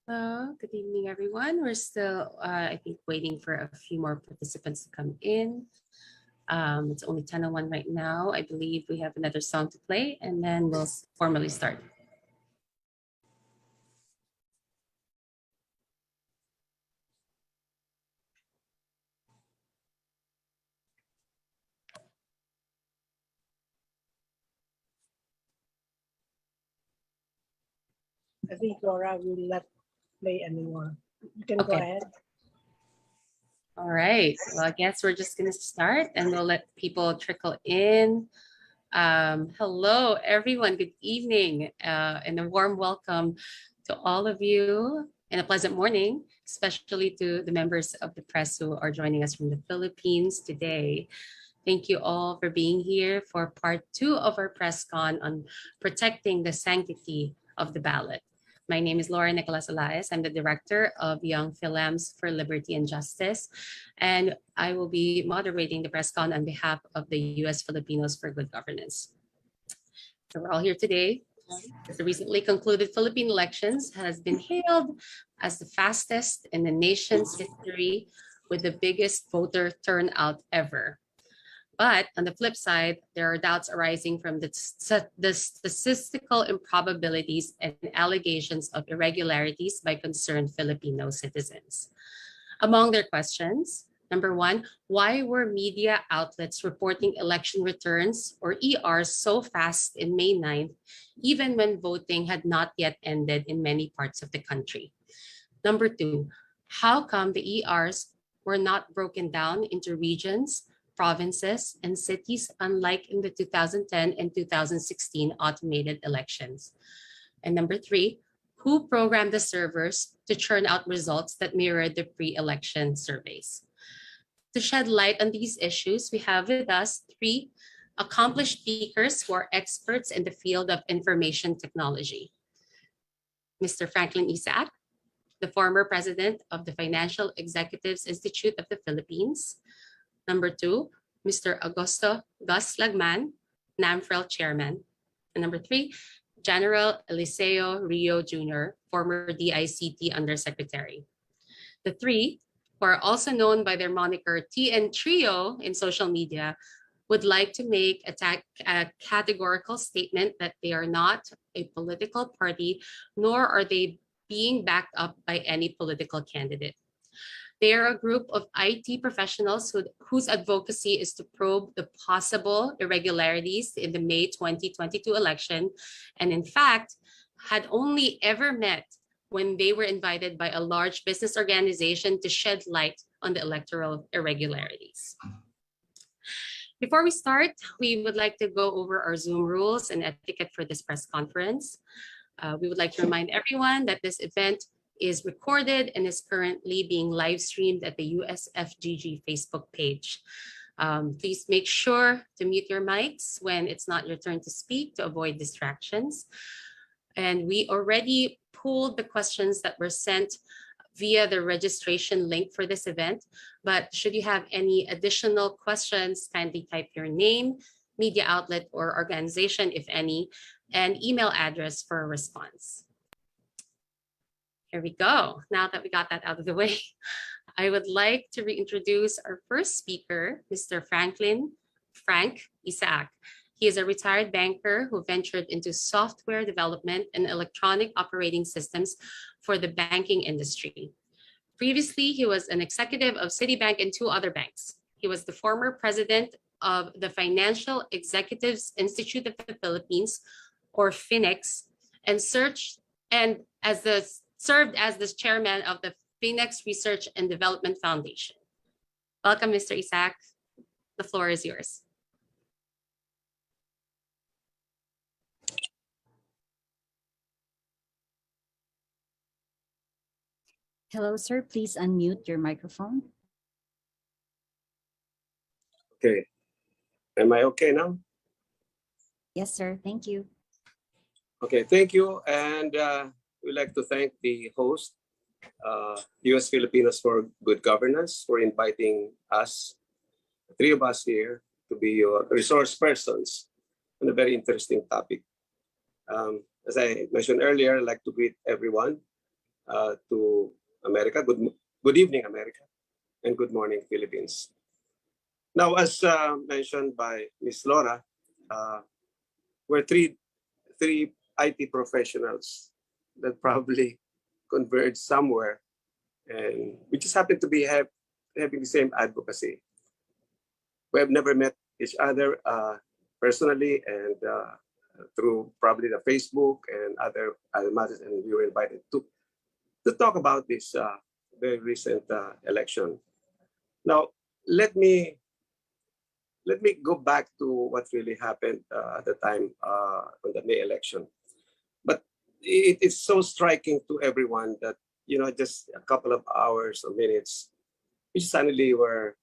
Hello, good evening, everyone. We're still, I think, waiting for a few more participants to come in. It's only 10:01 right now. I believe we have another song to play, and then we'll formally start. I think Laura will not play anymore. You can go ahead. All right. Well, I guess we're just going to start and we'll let people trickle in. Hello, everyone. Good evening and a warm welcome to all of you and a pleasant morning, especially to the members of the press who are joining us from the Philippines today. Thank you all for being here for part 2 of our press con on protecting the sanctity of the ballot. My name is Laura Nicolas Alaez. I'm the director of Young Philams for Liberty and Justice, and I will be moderating the press con on behalf of the U.S. Filipinos for Good Governance. So we're all here today. The recently concluded Philippine elections has been hailed as the fastest in the nation's history with the biggest voter turnout ever. But on the flip side, there are doubts arising from the statistical improbabilities and allegations of irregularities by concerned Filipino citizens. Among their questions, number one, why were media outlets reporting election returns or ERs so fast in May 9th, even when voting had not yet ended in many parts of the country? Number two, how come the ERs were not broken down into regions, provinces, and cities, unlike in the 2010 and 2016 automated elections? And number three, who programmed the servers to churn out results that mirrored the pre-election surveys? To shed light on these issues, we have with us 3 accomplished speakers who are experts in the field of information technology. Mr. Franklin Isaac, the former president of the Financial Executives Institute of the Philippines. Number 2, Mr. Augusto Gus Lagman, NAMFREL chairman. And number 3, General Eliseo Rio Jr., former DICT undersecretary. The 3, who are also known by their moniker TN Trio in social media, would like to make a categorical statement that they are not a political party, nor are they being backed up by any political candidate. They are a group of IT professionals whose advocacy is to probe the possible irregularities in the May 2022 election, and in fact, had only ever met when they were invited by a large business organization to shed light on the electoral irregularities. Before we start, we would like to go over our Zoom rules and etiquette for this press conference. We would like to remind everyone that this event is recorded and is currently being live streamed at the USFGG Facebook page. Please make sure to mute your mics when it's not your turn to speak to avoid distractions. And we already pulled the questions that were sent via the registration link for this event. But should you have any additional questions, kindly type your name, media outlet or organization, if any, and email address for a response. Here we go. Now that we got that out of the way, I would like to reintroduce our first speaker, Mr. Frank Isaac. He is a retired banker who ventured into software development and electronic operating systems for the banking industry. Previously, he was an executive of Citibank and 2 other banks. He was the former president of the Financial Executives Institute of the Philippines, or FINEX, and served as the chairman of the FINEX Research and Development Foundation. Welcome, Mr. Isaac. The floor is yours. Hello, sir. Please unmute your microphone. Okay. Am I okay now? Yes, sir. Thank you. Okay, thank you. And we'd like to thank the host, U.S. Filipinos for Good Governance, for inviting us, the 3 of us here, to be your resource persons on a very interesting topic. As I mentioned earlier, I'd like to greet everyone to America. Good evening, America, and good morning, Philippines. Now, as mentioned by Ms. Laura, we're three IT professionals that probably converge somewhere, and we just happen to be having the same advocacy. We have never met each other personally, and through probably the Facebook and other matters, and we were invited to talk about this very recent election. Now, let me go back to what really happened at the time on the May election. But it is so striking to everyone that, you know, just a couple of hours or minutes, we suddenly were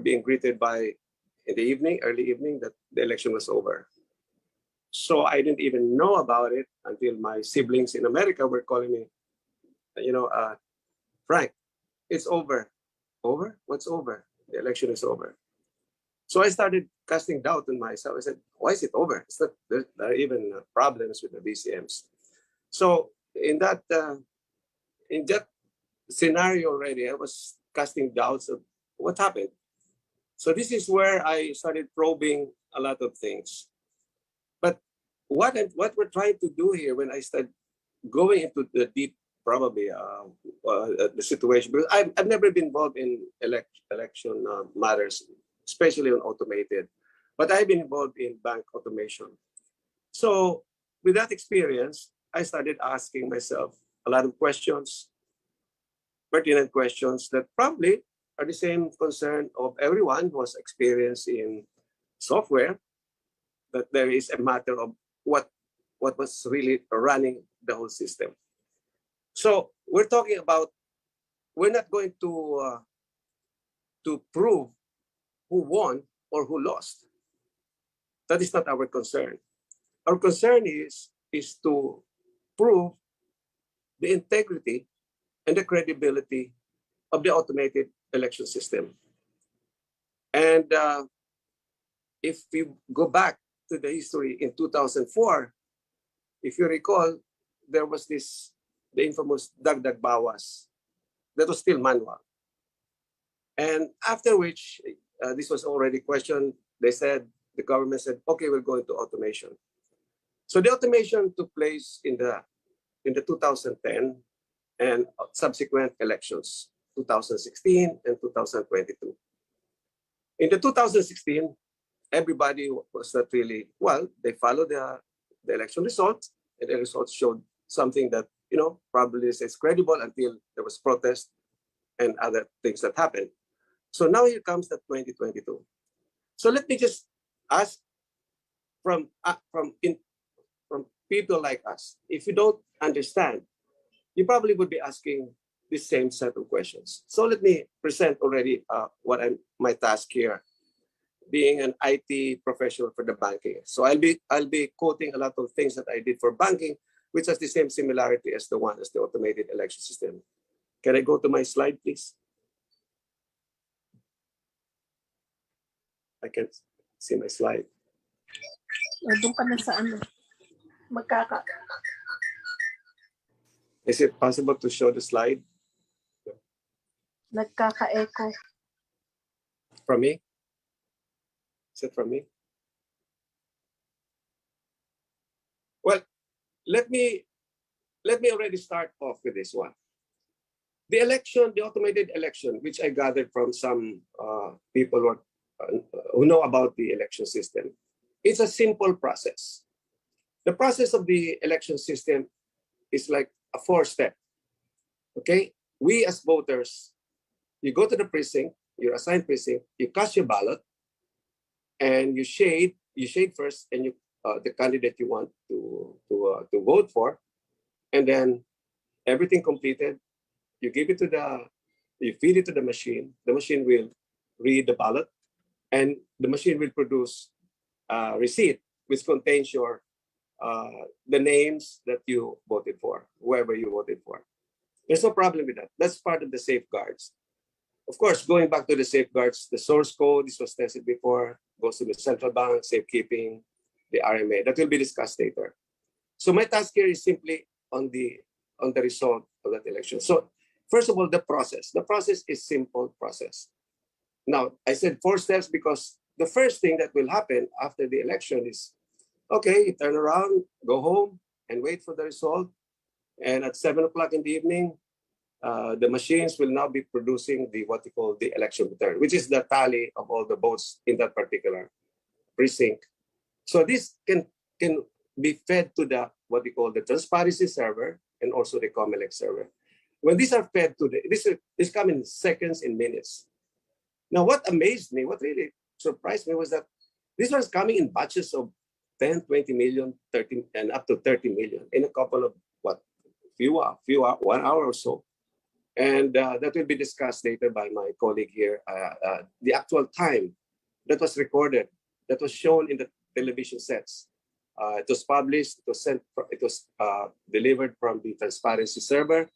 being greeted by, in the evening, early evening, that the election was over. So I didn't even know about it until my siblings in America were calling me, you know, Frank, it's over. Over? What's over? The election is over. So I started casting doubt on myself. I said, why is it over? It's not, there are even problems with the BCMs. So in that scenario already, I was casting doubts of what happened. So this is where I started probing a lot of things. But what we're trying to do here, when I started going into the deep, probably the situation, because I've never been involved in election matters, especially on automated, but I've been involved in bank automation. So with that experience, I started asking myself a lot of questions, pertinent questions that probably are the same concern of everyone who has experience in software, that there is a matter of what was really running the whole system. So we're talking about, we're not going to prove who won or who lost. That is not our concern. Our concern is to prove the integrity and the credibility of the automated election system. And if you go back to the history in 2004, if you recall, there was the infamous Dagdag Bawas that was still manual. And after which, this was already questioned. The government said, okay, we're going to automation. So the automation took place in the 2010 and subsequent elections, 2016 and 2022. In the 2016, everybody was not really, well, they followed the election results, and the results showed something that, you know, probably is credible until there was protest and other things that happened. So now here comes the 2022. So let me just ask from people like us, if you don't understand, you probably would be asking the same set of questions. So let me present already my task here, being an IT professional for the banking. So I'll be quoting a lot of things that I did for banking, which has the same similarity as the automated election system. Can I go to my slide, please? I can't see my slide. Doon ka na sa ano. Is it possible to show the slide? Nagkaka-echo. From me? Is it from me? Well, let me already start off with this one. The election, the automated election, which I gathered from some people who know about the election system, it's a simple process. The process of the election system is like a 4-step. Okay, we as voters, you go to the precinct, you're assigned precinct, you cast your ballot, and you shade first, and you the candidate you want to vote for, and then everything completed, you feed it to the machine. The machine will read the ballot, and the machine will produce a receipt which contains the names that you voted for, whoever you voted for. There's no problem with that. That's part of the safeguards. Of course, going back to the safeguards, the source code, this was tested before, goes to the central bank, safekeeping, the RMA. That will be discussed later. So my task here is simply on the result that election. So first of all, the process. The process is simple process. Now, I said 4 steps because the first thing that will happen after the election is, okay, you turn around, go home, and wait for the result. And at 7 o'clock in the evening, the machines will now be producing what we call the election return, which is the tally of all the votes in that particular precinct. So this can be fed to what we call the transparency server and also the COMELEC server. When these are fed to this come in seconds and minutes. Now, what amazed me, what really surprised me was that this was coming in batches of 10, 20 million, 13, and up to 30 million in a couple of, 1 hour or so. And that will be discussed later by my colleague here. The actual time that was recorded, that was shown in the television sets. It was published, it was delivered from the transparency server.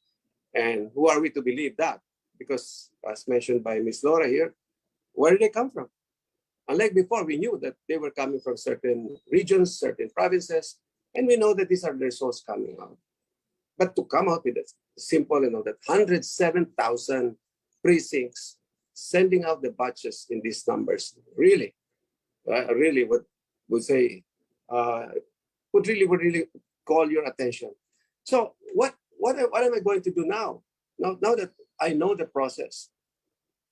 And who are we to believe that? Because as mentioned by Ms. Laura here, where did they come from? Unlike before, we knew that they were coming from certain regions, certain provinces, and we know that these are the results coming out. But to come out with a simple, that 107,000 precincts sending out the batches in these numbers, really would say, would really call your attention. So what am I going to do now? Now that I know the process.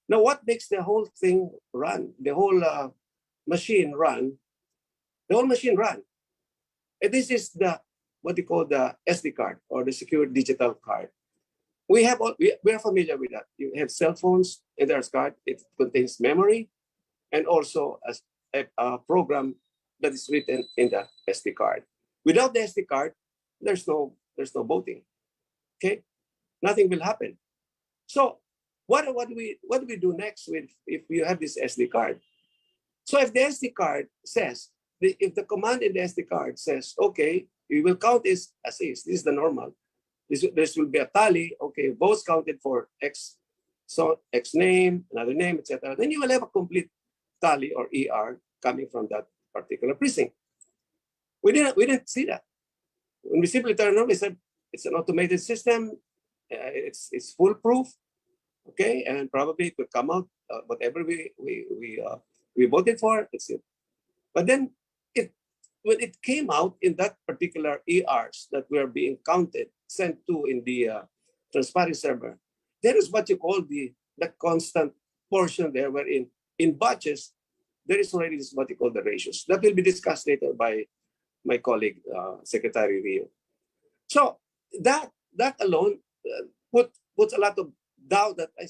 Now, what makes the whole thing run? The whole machine run. The whole machine run. And this is what we call the SD card or the secure digital card. We are familiar with that. You have cell phones and there's card. It contains memory and also a program that is written in the SD card. Without the SD card, there's no voting. Okay, nothing will happen. So what do we do next if you have this SD card? So if the SD card says, if the command in the SD card says, okay, we will count this as is. This is the normal. This will be a tally. Okay, votes counted for X, so X name, another name, etc. Then you will have a complete tally or ER coming from that particular precinct. We didn't see that. When we simply turned on, we said it's an automated system. It's foolproof. Okay, and probably it will come out whatever we voted for. That's it. But then when it came out in that particular ERs that were being counted, sent to in the transparency server, there is what you call the constant portion there, wherein in batches there is already this what you call the ratios. That will be discussed later by my colleague Secretary Rio. So that alone puts a lot of doubt. That I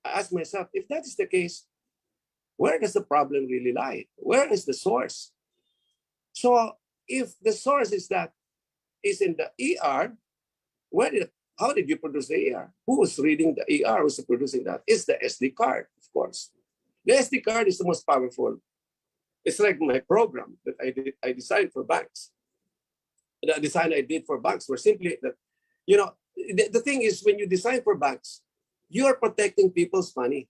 asked myself, if that is the case, where does the problem really lie? Where is the source? So if the source is in the ER, how did you produce the ER? Who was reading the ER? Who was producing that? It's the SD card, of course. The SD card is the most powerful. It's like my program that I designed for banks. The design I did for banks were simply that, the thing is, when you design for banks, you are protecting people's money.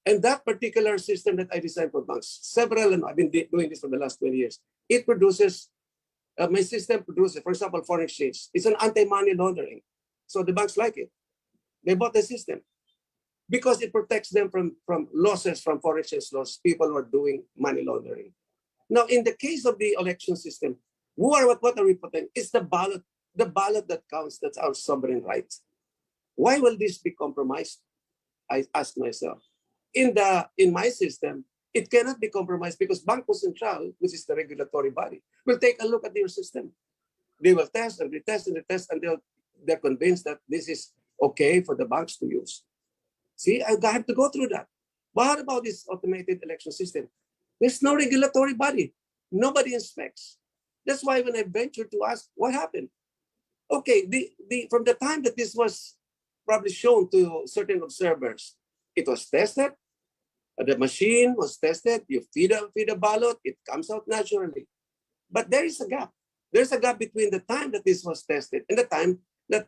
And that particular system that I designed for banks, and I've been doing this for the last 20 years, it produces, my system produces, for example, foreign exchange. It's an anti-money laundering. So the banks like it. They bought the system because it protects them from losses from foreign exchange loss, people who are doing money laundering. Now, in the case of the election system, what are we protecting? It's the ballot that counts. That's our sovereign right. Why will this be compromised? I ask myself. In my system, it cannot be compromised because Bangko Sentral, which is the regulatory body, will take a look at your system. They will test and retest and retest until they're convinced that this is okay for the banks to use. See, I have to go through that. But how about this automated election system? There's no regulatory body. Nobody inspects. That's why when I ventured to ask, what happened? Okay, from the time that this was probably shown to certain observers, it was tested. The machine was tested. You feed a ballot, it comes out naturally. But there is a gap. There's a gap between the time that this was tested and the time that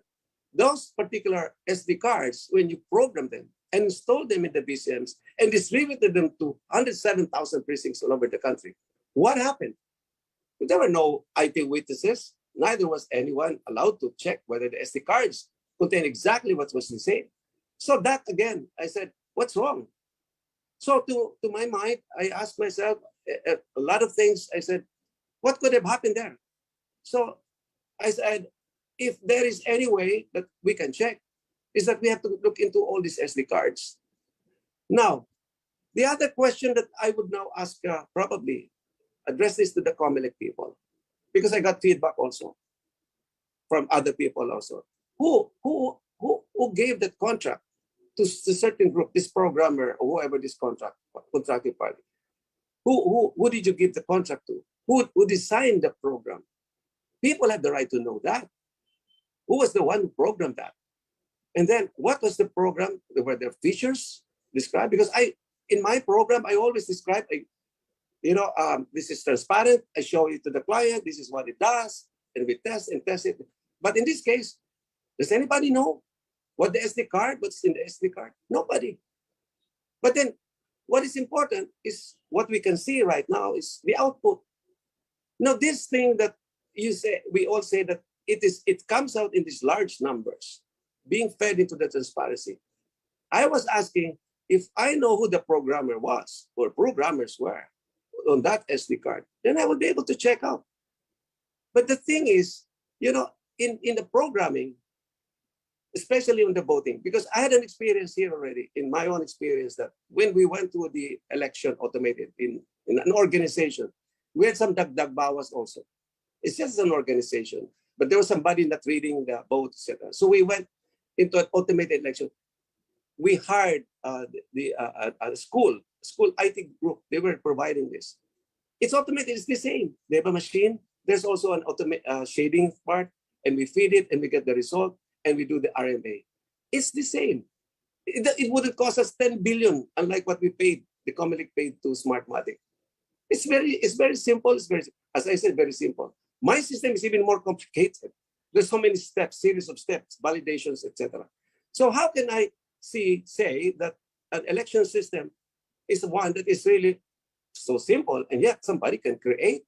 those particular SD cards, when you program them and install them in the BCMs and distributed them to 107,000 precincts all over the country, what happened? There were no IT witnesses. neither was anyone allowed to check whether the SD cards contain exactly what was said. So that again, I said, what's wrong? So to my mind, I asked myself a lot of things. I said, what could have happened there? So I said, if there is any way that we can check, is that we have to look into all these SD cards. Now, the other question that I would now ask, probably address this to the COMELEC people, because I got feedback also from other people also. Who gave that contract to certain group, this programmer or whoever this contracting party? Who did you give the contract to? Who designed the program? People have the right to know that. Who was the one who programmed that? And then what was the program? Were there features described? Because in my program, I always describe, this is transparent. I show it to the client. This is what it does. And we test and test it. But in this case, does anybody know what the SD card, what's in the SD card? Nobody. But then what is important is what we can see right now is the output. Now, this thing that you say, we all say that it comes out in these large numbers being fed into the transparency. I was asking if I know who the programmer was or programmers were on that SD card, then I will be able to check out. But the thing is, in the programming, especially on the voting, because I had an experience here already in my own experience that when we went to the election automated in an organization, we had some dagdag bawas also. It's just an organization, but there was somebody not reading the vote, etc. So we went into an automated election. We hired a school IT group. They were providing this. It's automated. It's the same. They have a machine. There's also an shading part, and we feed it, and we get the result, and we do the RMA. It's the same. It wouldn't cost us 10 billion, unlike what we paid, the COMELEC paid to Smartmatic. It's very simple. It's very, as I said, very simple. My system is even more complicated. There's so many steps, series of steps, validations, etc. So how can I say that an election system is one that is really so simple, and yet somebody can create,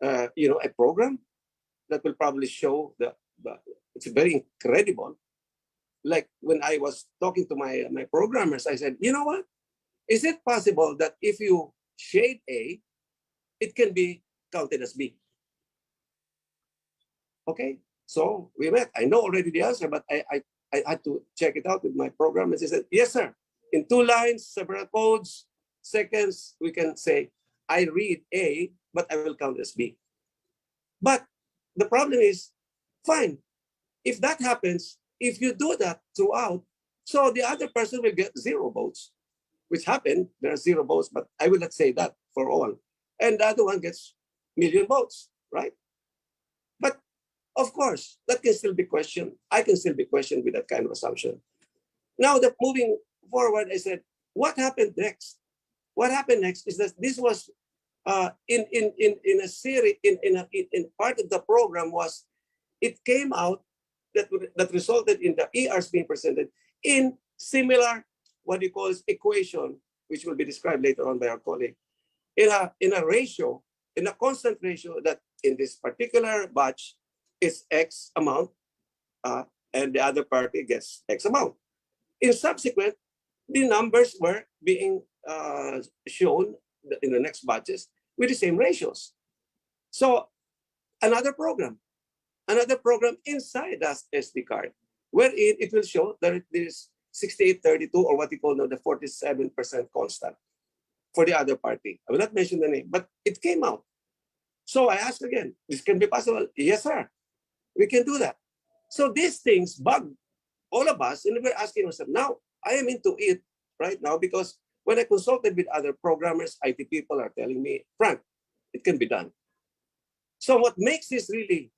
a program that will probably show it's very incredible. Like when I was talking to my programmers, I said, you know what? Is it possible that if you shade A, it can be counted as B? Okay, so we met. I know already the answer, but I had to check it out with my programmers. They said, yes, sir. In 2 lines, several codes, seconds, we can say, I read A, but I will count as B. But the problem is, fine, if that happens, if you do that throughout, so the other person will get 0 votes, which happened. There are 0 votes, but I will not say that for all. And the other one gets million votes, right? But of course, that can still be questioned. I can still be questioned with that kind of assumption. Now, moving forward, I said, what happened next? What happened next is that this was in a series, in part of the program was, it came out that resulted in the ERs being presented in similar, what you call equation, which will be described later on by our colleague, in a ratio, in a constant ratio that in this particular batch is X amount, and the other party gets X amount. In subsequent, the numbers were being shown in the next batches with the same ratios. So another program inside that SD card, wherein it will show that it is 6832, or what we call now the 47% constant for the other party. I will not mention the name, but it came out. So I asked again, this can be possible? Yes, sir. We can do that. So these things bug all of us, and we're asking ourselves, now I am into it right now because when I consulted with other programmers, IT people are telling me, Frank, it can be done. So what makes this really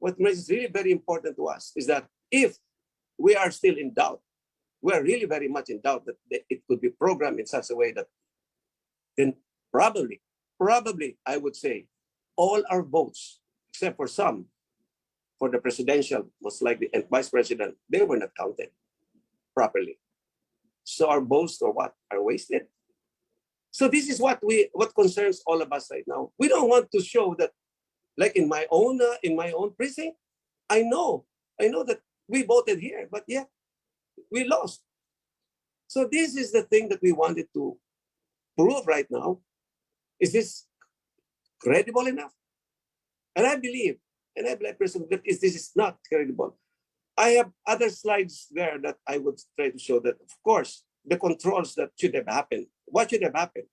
very important to us is that if we are still in doubt, we are really very much in doubt that it could be programmed in such a way that then probably, I would say, all our votes, except for some, for the presidential, most likely, and vice president, they were not counted properly. So our votes or what are wasted. So this is what concerns all of us right now. We don't want to show that Like in my own precinct, I know that we voted here, but yet we lost. So this is the thing that we wanted to prove right now. Is this credible enough? And I believe personally that this is not credible. I have other slides there that I would try to show that, of course, the controls that should have happened. What should have happened?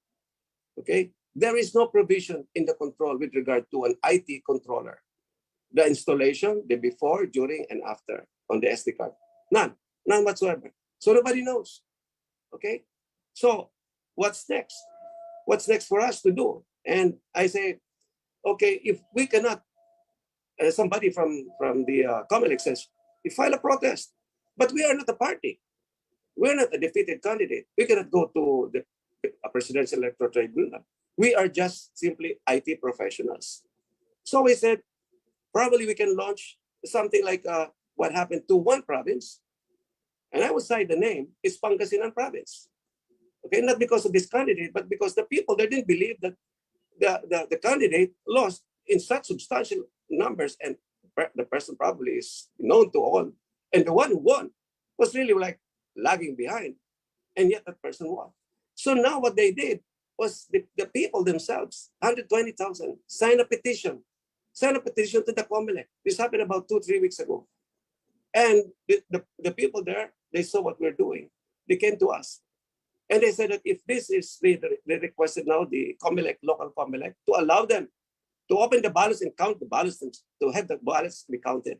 Okay, there is no provision in the control with regard to an IT controller. The installation, the before, during, and after on the SD card. None whatsoever. So nobody knows. Okay, so what's next? What's next for us to do? And I say, okay, if we cannot, somebody from the Comelec says, we file a protest, but we are not a party. We're not a defeated candidate. We cannot go to the presidential electoral tribunal. We are just simply IT professionals. So we said, probably we can launch something like what happened to one province, and I will cite the name, is Pangasinan province. Okay, not because of this candidate, but because the people, they didn't believe that the candidate lost in such substantial numbers, and the person probably is known to all. And the one who won was really like lagging behind, and yet that person won. So now what they did was the people themselves, 120,000, signed a petition to the Comelec. This happened about 2-3 weeks ago. And the people there, they saw what we're doing. They came to us. And they said that if this is, they requested now the Comelec, local Comelec, to allow them to open the ballots and count the ballots, to have the ballots be counted.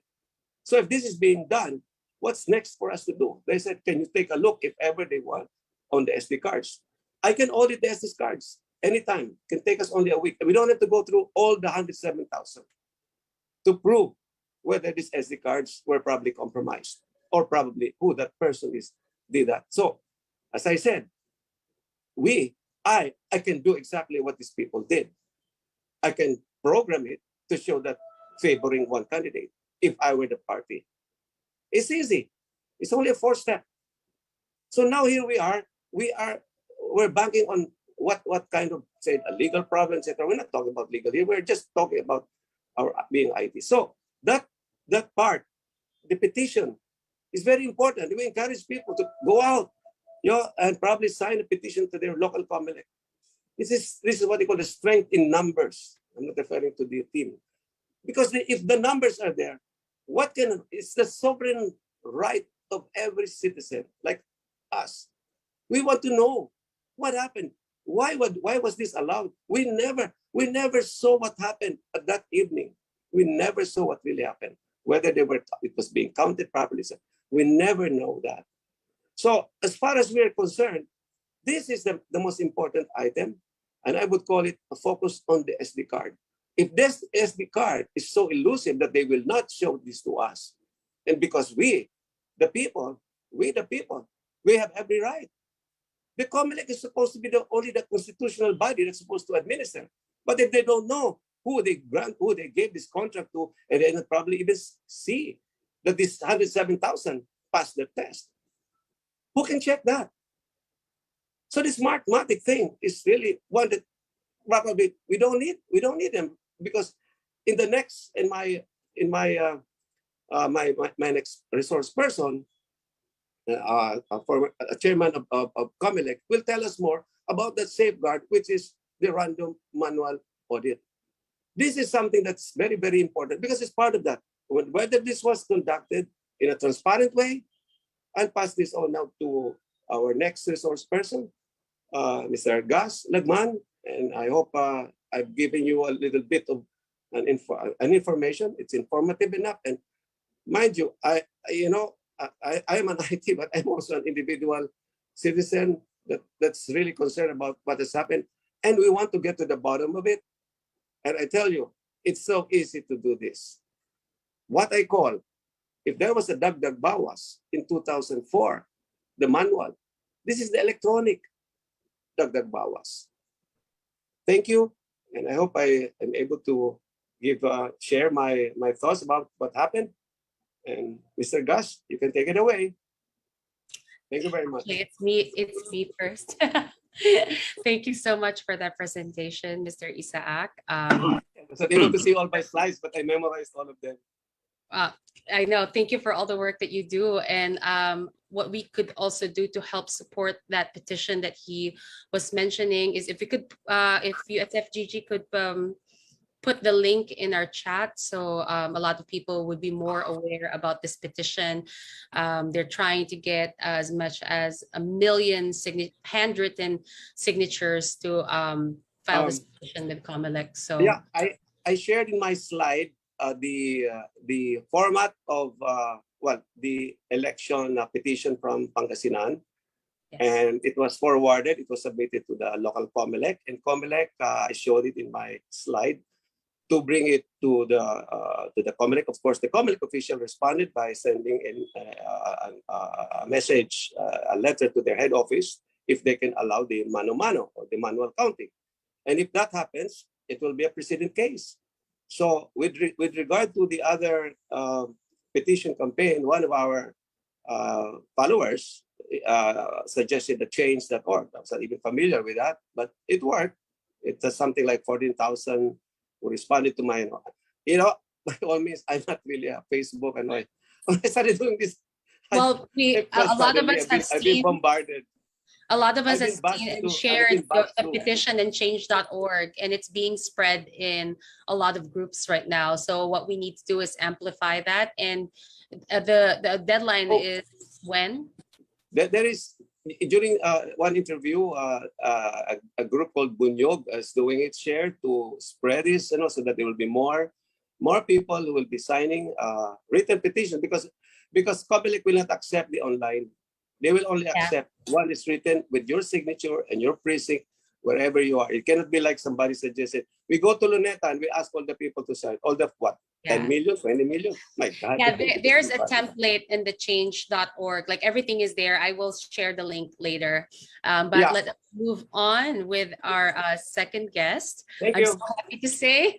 So if this is being done, what's next for us to do? They said, can you take a look if ever they want on the SD cards? I can audit the SD cards anytime. It can take us only a week. We don't have to go through all the 107,000 to prove whether these SD cards were probably compromised or probably who that person is did that. So, as I said, I can do exactly what these people did. I can program it to show that favoring one candidate if I were the party. It's easy. It's only a 4-step. So now here we are. We're banking on what kind of, say, a legal problem, etc. We're not talking about legal here. We're just talking about our being IT. So that part, the petition, is very important. We encourage people to go out, and probably sign a petition to their local Comelec. This is what they call the strength in numbers. I'm not referring to the team, because if the numbers are there, it's the sovereign right of every citizen like us. We want to know what happened. Why was this allowed? We never saw what happened at that evening. We never saw what really happened. Whether it was being counted properly. So we never know that. So as far as we are concerned, this is the most important item, and I would call it a focus on the SD card. If this SD card is so elusive that they will not show this to us, and because we the people, we have every right. The Comelec is supposed to be only the constitutional body that's supposed to administer. But if they don't know who they gave this contract to, and they will probably even see that this 107,000 passed the test, who can check that? So this Smartmatic thing is really one that probably we don't need them, because in my next resource person, former chairman of Comelec, will tell us more about that safeguard, which is the random manual audit. This is something that's very, very important, because it's part of that. Whether this was conducted in a transparent way, I'll pass this on now to our next resource person, Mr. Gas Lagman, and I hope I've given you a little bit of an information. It's informative enough, and mind you, I am an IT, but I'm also an individual citizen that's really concerned about what has happened, and we want to get to the bottom of it. And I tell you, it's so easy to do this. What I call, if there was a dagdag bawas in 2004, the manual, this is the electronic dagdag bawas. Thank you, and I hope I am able to share my thoughts about what happened. And Mr. Gus, you can take it away. Thank you very much. Okay, it's me first. Thank you so much for that presentation, Mr. Isaac. was able to see all my slides, but I memorized all of them. I know. Thank you for all the work that you do. And what we could also do to help support that petition that he was mentioning is if we could, if you at FGG could put the link in our chat, so a lot of people would be more aware about this petition. They're trying to get as much as 1 million handwritten signatures to file this petition with COMELEC. So yeah, I shared in my slide the format of the election petition from Pangasinan. yes. And it was forwarded. It was submitted to the local COMELEC, and COMELEC, I showed it in my slide, to bring it to the COMELEC. Of course, the COMELEC official responded by sending a message, a letter to their head office, if they can allow the mano-mano or the manual counting. And if that happens, it will be a precedent case. So with regard to the other petition campaign, one of our followers suggested the change.org. I was not even familiar with that, but it worked. It was something like 14,000 who responded to my, by all means, I'm not really a Facebook annoyed. When I started doing this, well, a lot of us have I've been seen. bombarded. A lot of us I've have been seen and bashed shared too. I've the been bashed petition and change.org, and it's being spread in a lot of groups right now. So what we need to do is amplify that. And the deadline is when? There is, during one interview, a group called Bunyog is doing its share to spread this, so that there will be more people who will be signing written petition, because COMELEC will not accept the online. They will only accept one is written with your signature and your precinct wherever you are. It cannot be like somebody suggested. We go to Luneta and we ask all the people to sign. All the what? 10 million, 20 million? My God. Yeah, there's a template in the change.org. Like everything is there. I will share the link later. But let's move on with our second guest. Thank I'm you. so happy to say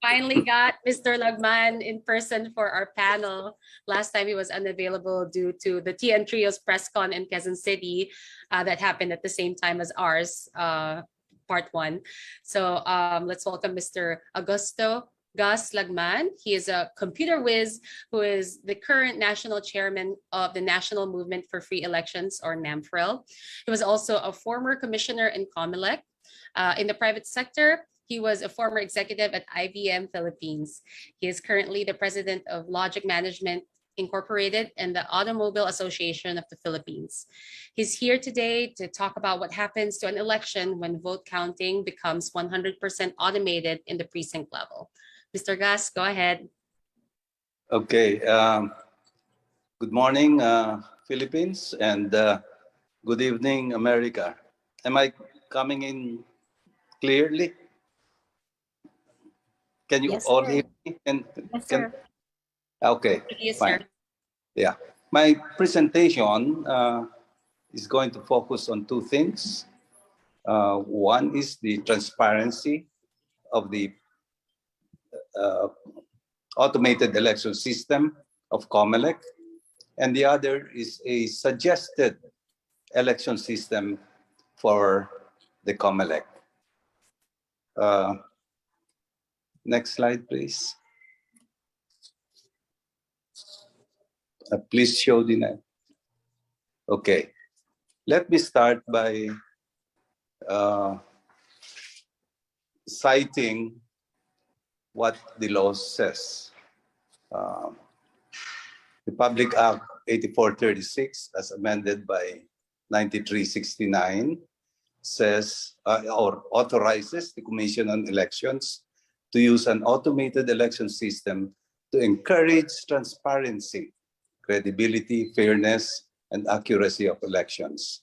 finally got Mr. Lagman in person for our panel. Last time he was unavailable due to the TN Trio's press con in Quezon City that happened at the same time as ours, part one. So let's welcome Mr. Augusto Gus Lagman. He is a computer whiz who is the current national chairman of the National Movement for Free Elections, or NAMFREL. He was also a former commissioner in COMELEC. In the private sector, he was a former executive at IBM Philippines. He is currently the president of Logic Management Incorporated and the Automobile Association of the Philippines. He's here today to talk about what happens to an election when vote counting becomes 100% automated in the precinct level. Mr. Gus, go ahead. Okay. Good morning, Philippines, and good evening, America. Am I coming in clearly? Can you all hear me? Yes, sir. Okay, Yes, fine. sir. Yeah. My presentation is going to focus on two things. One is the transparency of the automated election system of COMELEC, and the other is a suggested election system for the COMELEC. Next slide, please. Please show the net. Okay. Let me start by citing what the law says. Republic Act 8436, as amended by 9369, says or authorizes the Commission on Elections to use an automated election system to encourage transparency, credibility, fairness, and accuracy of elections.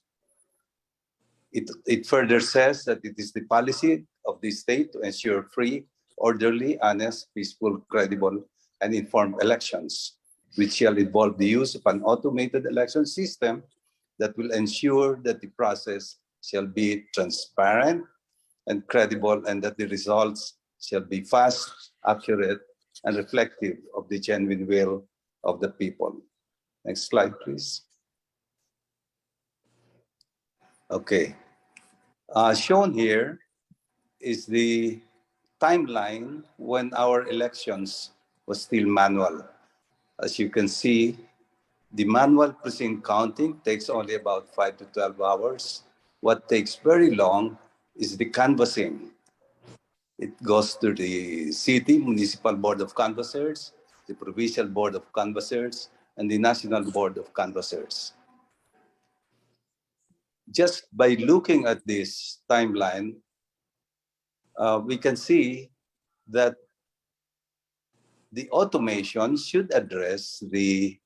It further says that it is the policy of the state to ensure free, orderly, honest, peaceful, credible, and informed elections, which shall involve the use of an automated election system that will ensure that the process shall be transparent and credible, and that the results shall be fast, accurate, and reflective of the genuine will of the people. Next slide, please. Okay. Shown here is the timeline when our elections was still manual. As you can see, the manual precinct counting takes only about 5 to 12 hours. What takes very long is the canvassing. It goes to the city municipal board of canvassers, the provincial board of canvassers, and the national board of canvassers. Just by looking at this timeline, we can see that the automation should address the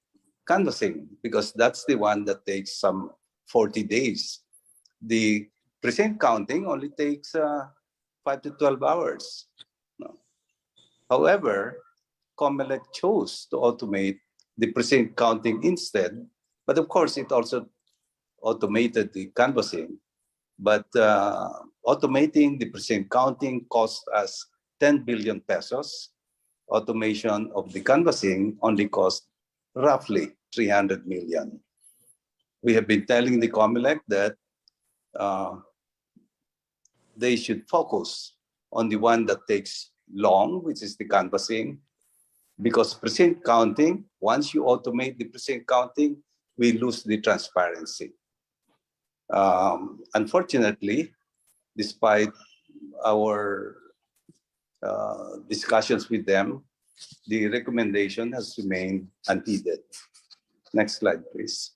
canvassing because that's the one that takes some 40 days. The precinct counting only takes 5 to 12 hours. No. However, COMELEC chose to automate the precinct counting instead, but of course it also automated the canvassing. But automating the precinct counting cost us 10 billion pesos. Automation of the canvassing only cost roughly 300 million. We have been telling the COMELEC that they should focus on the one that takes long, which is the canvassing, because precinct counting, once you automate the precinct counting, we lose the transparency. Unfortunately, despite our discussions with them, the recommendation has remained unheeded. Next slide, please.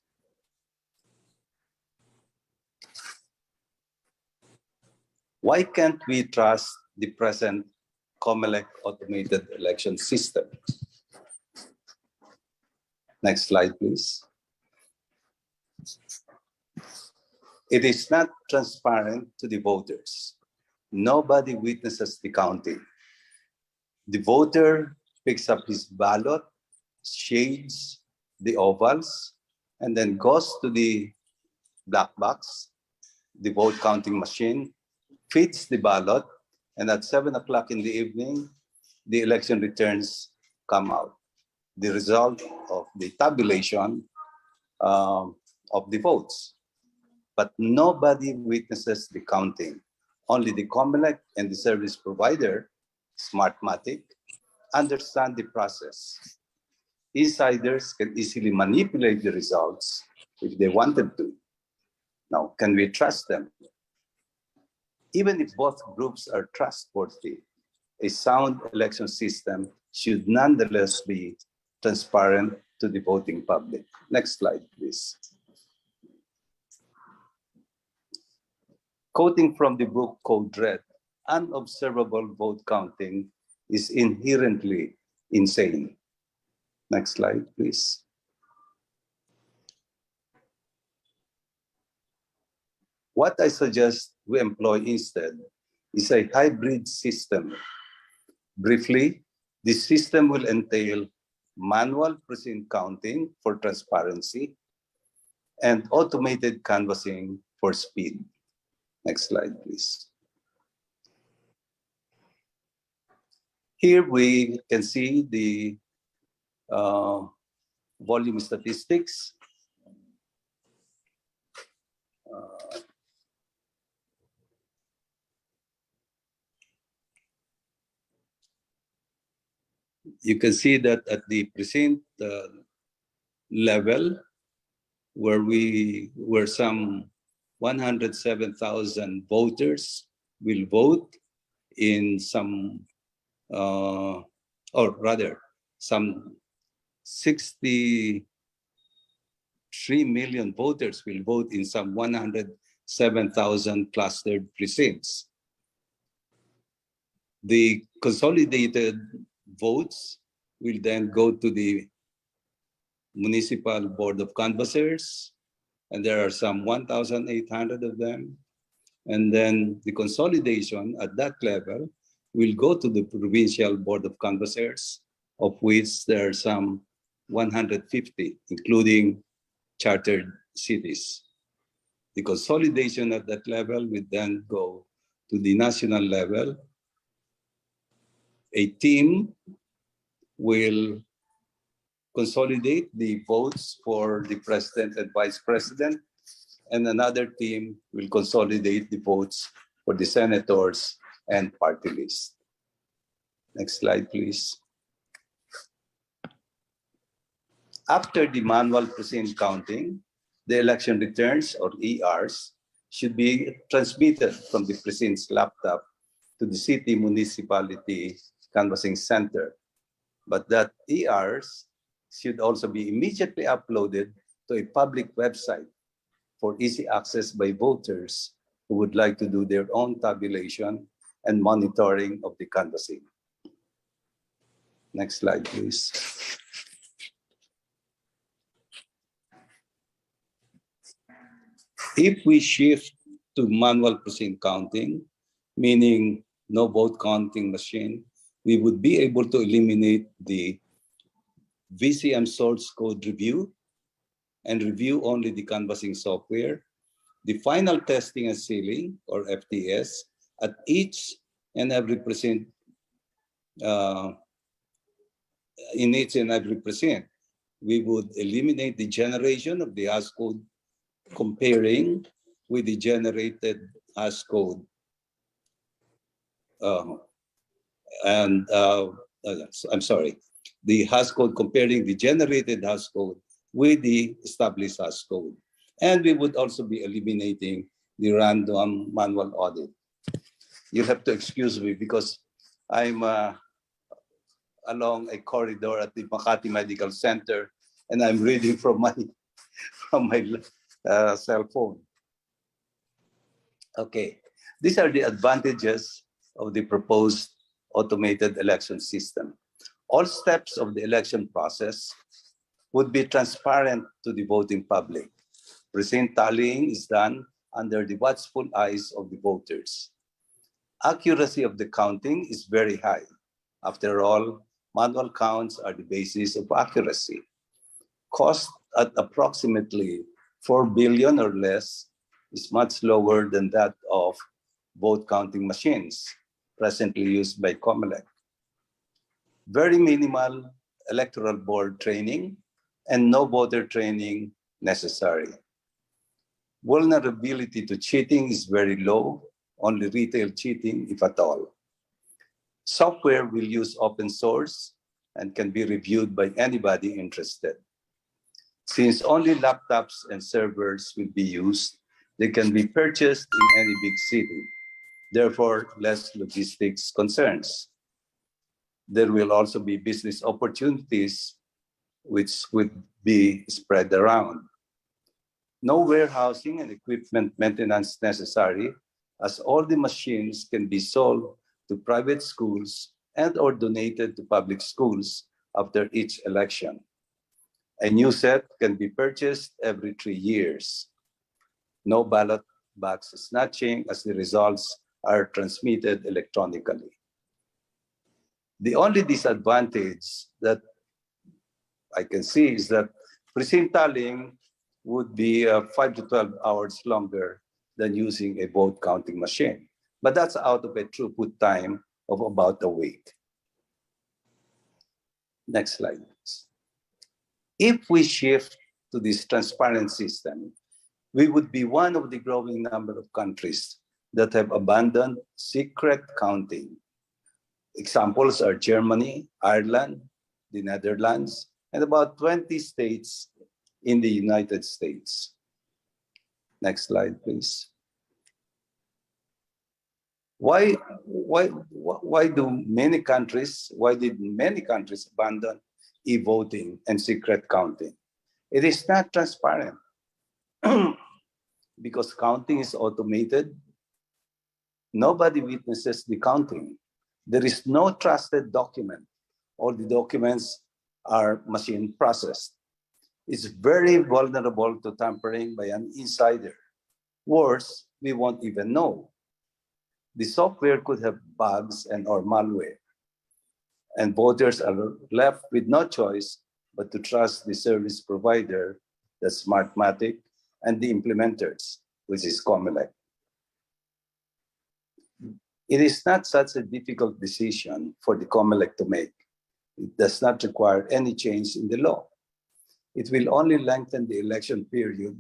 Why can't we trust the present COMELEC automated election system? Next slide, please. It is not transparent to the voters. Nobody witnesses the counting. The voter picks up his ballot, shades the ovals, and then goes to the black box, the vote counting machine, feeds the ballot, and at 7 o'clock in the evening, the election returns come out. The result of the tabulation of the votes. But nobody witnesses the counting. Only the COMELEC and the service provider, Smartmatic, understand the process. Insiders can easily manipulate the results if they wanted to. Now, can we trust them? Even if both groups are trustworthy, a sound election system should nonetheless be transparent to the voting public. Next slide, please. Quoting from the book Code Red, unobservable vote counting is inherently insane. Next slide, please. What I suggest we employ instead is a hybrid system. Briefly, this system will entail manual precinct counting for transparency and automated canvassing for speed. Next slide, please. Here we can see the volume statistics. You can see that at the precinct level, where some 107,000 voters will vote in some, or rather, some 63 million voters will vote in some 107,000 clustered precincts. The consolidated votes will then go to the municipal board of canvassers, and there are some 1,800 of them. And then the consolidation at that level will go to the provincial board of canvassers, of which there are some 150, including chartered cities. The consolidation at that level will then go to the national level. A team will consolidate the votes for the president and vice president, and another team will consolidate the votes for the senators and party list. Next slide, please. After the manual precinct counting, the election returns, or ERs, should be transmitted from the precinct's laptop to the city municipality canvassing center. But that ERs should also be immediately uploaded to a public website for easy access by voters who would like to do their own tabulation and monitoring of the canvassing. Next slide, please. If we shift to manual precinct counting, meaning no vote counting machine, we would be able to eliminate the VCM source code review and review only the canvassing software, the final testing and sealing, or FTS, at each and every precinct, in each and every precinct. We would eliminate the generation of the hash code comparing with the generated hash code. I'm sorry, the hash code comparing the generated hash code with the established hash code. And we would also be eliminating the random manual audit. You have to excuse me because I'm along a corridor at the Makati Medical Center, and I'm reading from my cell phone. Okay, these are the advantages of the proposed automated election system. All steps of the election process would be transparent to the voting public. Precinct tallying is done under the watchful eyes of the voters. Accuracy of the counting is very high. After all, manual counts are the basis of accuracy. Cost at approximately 4 billion or less is much lower than that of vote counting machines presently used by COMELEC. Very minimal electoral board training and no voter training necessary. Vulnerability to cheating is very low, only retail cheating, if at all. Software will use open source and can be reviewed by anybody interested. Since only laptops and servers will be used, they can be purchased in any big city. Therefore, less logistics concerns. There will also be business opportunities which would be spread around. No warehousing and equipment maintenance necessary, as all the machines can be sold to private schools and or donated to public schools after each election. A new set can be purchased every 3 years. No ballot box snatching, as the results are transmitted electronically. The only disadvantage that I can see is that precinct tallying would be 5 to 12 hours longer than using a vote counting machine. But that's out of a throughput time of about a week. Next slide, please. If we shift to this transparent system, we would be one of the growing number of countries that have abandoned secret counting. Examples are Germany, Ireland, the Netherlands, and about 20 states in the United States. Next slide, please. Why did many countries abandon e-voting and secret counting? It is not transparent. Because counting is automated, nobody witnesses the counting. There is no trusted document. All the documents are machine processed. It's very vulnerable to tampering by an insider. Worse, we won't even know. The software could have bugs and or malware. And voters are left with no choice but to trust the service provider, the Smartmatic, and the implementers, which is COMELEC. It is not such a difficult decision for the COMELEC to make. It does not require any change in the law. It will only lengthen the election period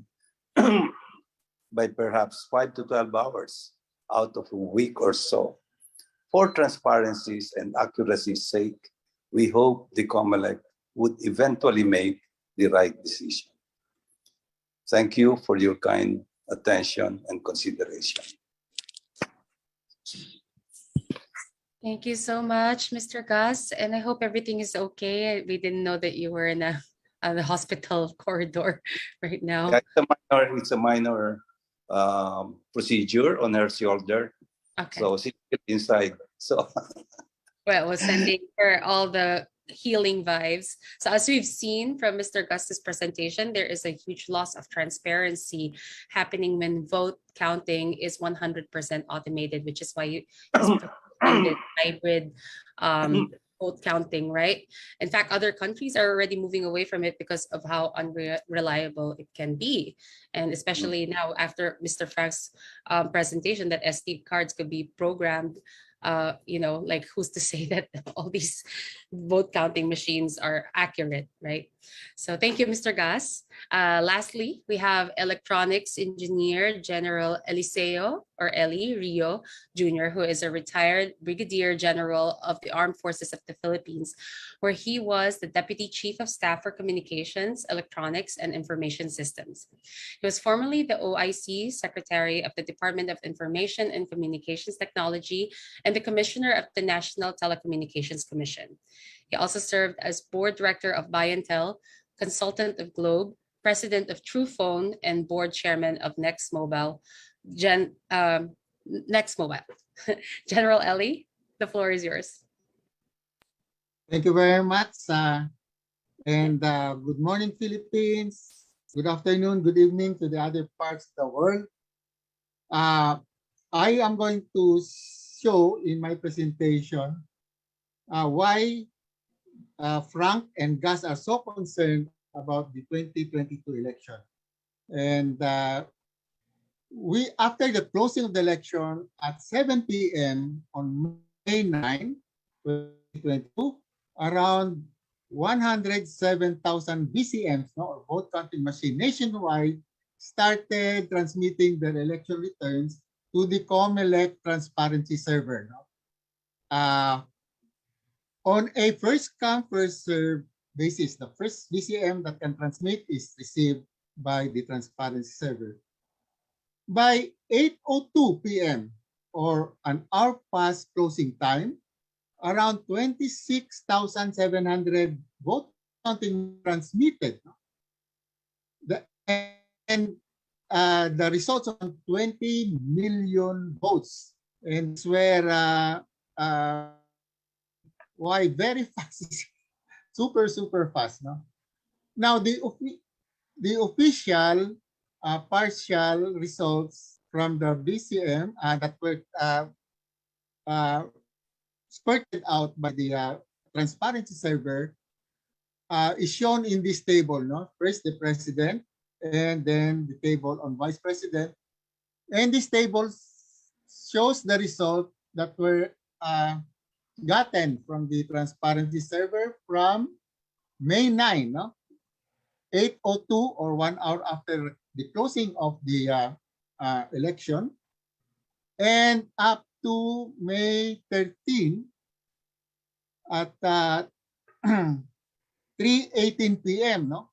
by perhaps 5 to 12 hours out of a week or so. For transparency's and accuracy's sake, we hope the COMELEC would eventually make the right decision. Thank you for your kind attention and consideration. Thank you so much, Mr. Gus, and I hope everything is okay. We didn't know that you were in the hospital corridor right now. Yeah, it's a minor procedure on her shoulder. Okay. So she's inside. So Well, we're sending her all the healing vibes. So as we've seen from Mr. Gus's presentation, there is a huge loss of transparency happening when vote counting is 100% automated, which is why you recommended hybrid vote counting, right? In fact, other countries are already moving away from it because of how unreliable it can be. And especially now after Mr. Frank's presentation that SD cards could be programmed, like who's to say that all these vote counting machines are accurate, right? So thank you, Mr. Gus. Lastly, we have Electronics Engineer General Eliseo or Eli Rio Jr., who is a retired Brigadier General of the Armed Forces of the Philippines, where he was the Deputy Chief of Staff for Communications, Electronics, and Information Systems. He was formerly the OIC Secretary of the Department of Information and Communications Technology and the Commissioner of the National Telecommunications Commission. He also served as Board Director of Buy-N-Tel, Consultant of Globe, President of TruePhone, and Board Chairman of Next Mobile. Next Mobile. General Eli, the floor is yours. Thank you very much. Good morning, Philippines. Good afternoon, good evening to the other parts of the world. I am going to show in my presentation why Frank and Gus are so concerned about the 2022 election. And after the closing of the election at 7 p.m. on May 9, 2022, around 107,000 BCMs, or vote counting machine nationwide, started transmitting their election returns to the COMELEC transparency server. On a first come, first served basis, the first BCM that can transmit is received by the transparency server. By 8:02 p.m. or an hour past closing time, around 26,700 vote counting transmitted. The results on 20 million votes, and it's where why very fast, super fast. No? Now the official partial results from the BCM that were spurted out by the transparency server is shown in this table. No, first the president, and then the table on vice president, and this table shows the result that were gotten from the transparency server from May 9, no? 8:02 or 1 hour after the closing of the election, and up to May 13 at 3:18 p.m. No,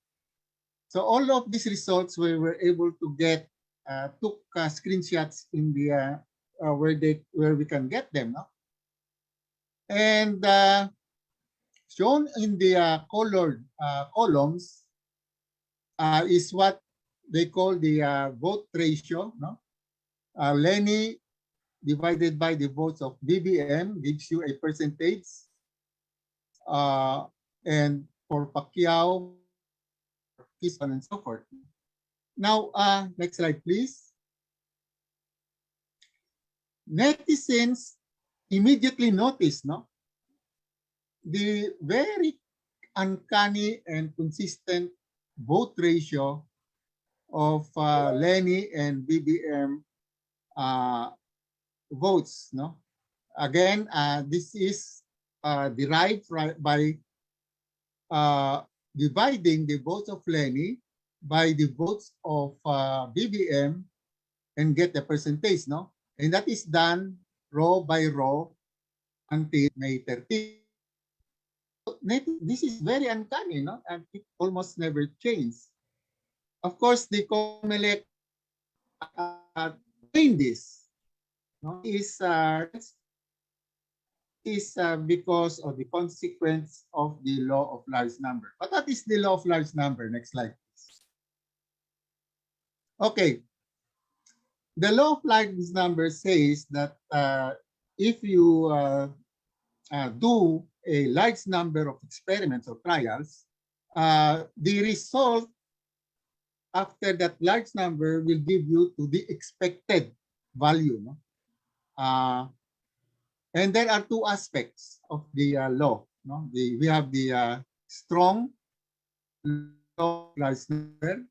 so all of these results we were able to get, took screenshots in the where we can get them. No? And shown in the colored columns is what they call the vote ratio. No? Lenny divided by the votes of BBM gives you a percentage. And for Pacquiao, and so forth. Now, next slide, please. Netizens immediately noticed, no, the very uncanny and consistent vote ratio of Lenny and BBM votes. No, again, this is derived by dividing the votes of Lenny by the votes of BBM and get the percentage. No, and that is done row by row until May 13th. This is very uncanny, no? And it almost never changed. Of course, the COMELEC doing this, no, is because of the consequence of the law of large number. But what is the law of large number? Next slide, please. Okay. The law of large number says that if you do a large number of experiments or trials, the result after that large number will give you to the expected value. No? And there are two aspects of the law. No? We have the strong law of large number,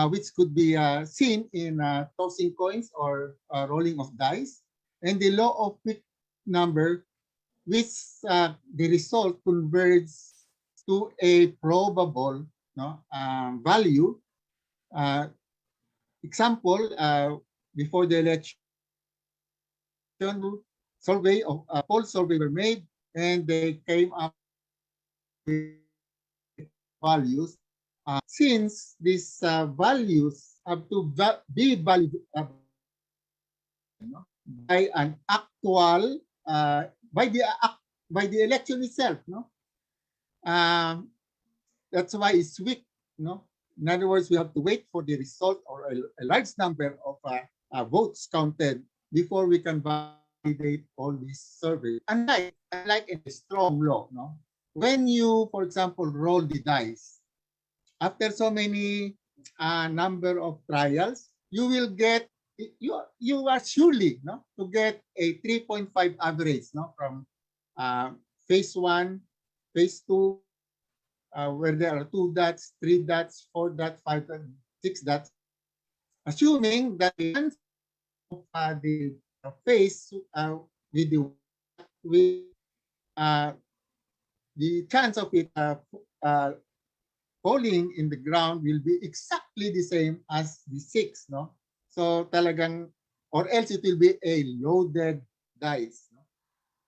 which could be seen in tossing coins or rolling of dice, and the law of weak number, which the result converges to a probable, no, value. Example, before the election, survey of poll survey were made, and they came up with values. Since these values have to be valued by an actual by the election itself, no? That's why it's weak, no? In other words, we have to wait for the result or a large number of votes counted before we can validate all these surveys. Unlike in a strong law, no? When you, for example, roll the dice, after so many number of trials, you will get, you are surely, no, to get a 3.5 average, no, from phase 1, phase 2, where there are 2 dots, 3 dots, 4 dots, 5 dots, 6 dots, assuming that the chance of the phase with the chance of it falling in the ground will be exactly the same as the 6, no? So talagang, or else it will be a loaded dice. No?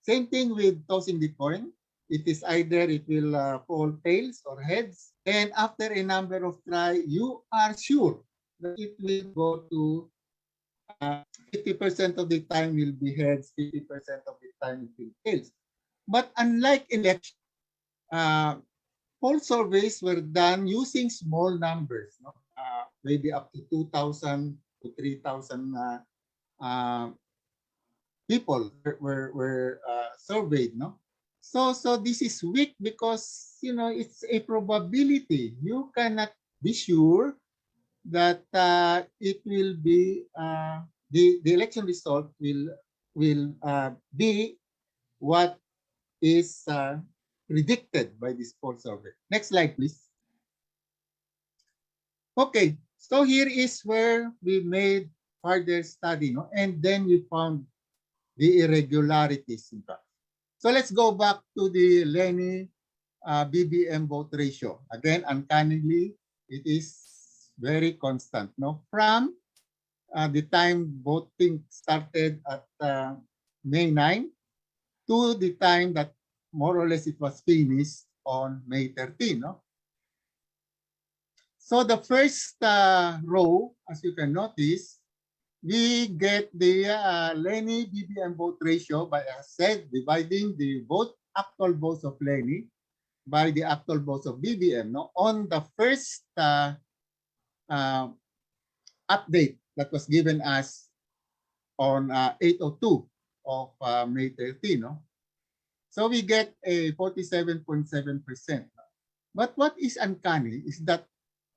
Same thing with tossing the coin. It is either it will fall tails or heads. And after a number of tries, you are sure that it will go to 50% of the time will be heads, 50% of the time it will be tails. But unlike election, poll surveys were done using small numbers, no? Maybe up to 2,000 to 3,000 people were surveyed, no? So this is weak because, you know, it's a probability. You cannot be sure that it will be the election result will be what is predicted by this poll survey. Next slide, please. Okay, so here is where we made further study, no? And then we found the irregularities in fact. So let's go back to the Lenny BBM vote ratio. Again, uncannily, it is very constant, no? From the time voting started at May 9 to the time that more or less it was finished on May 13, no? So the first row, as you can notice, we get the Lenny BBM vote ratio by, as said, dividing the actual votes of Lenny by the actual votes of BBM. No? On the first update that was given us on 8:02 of May 13. No? So we get a 47.7%. But what is uncanny is that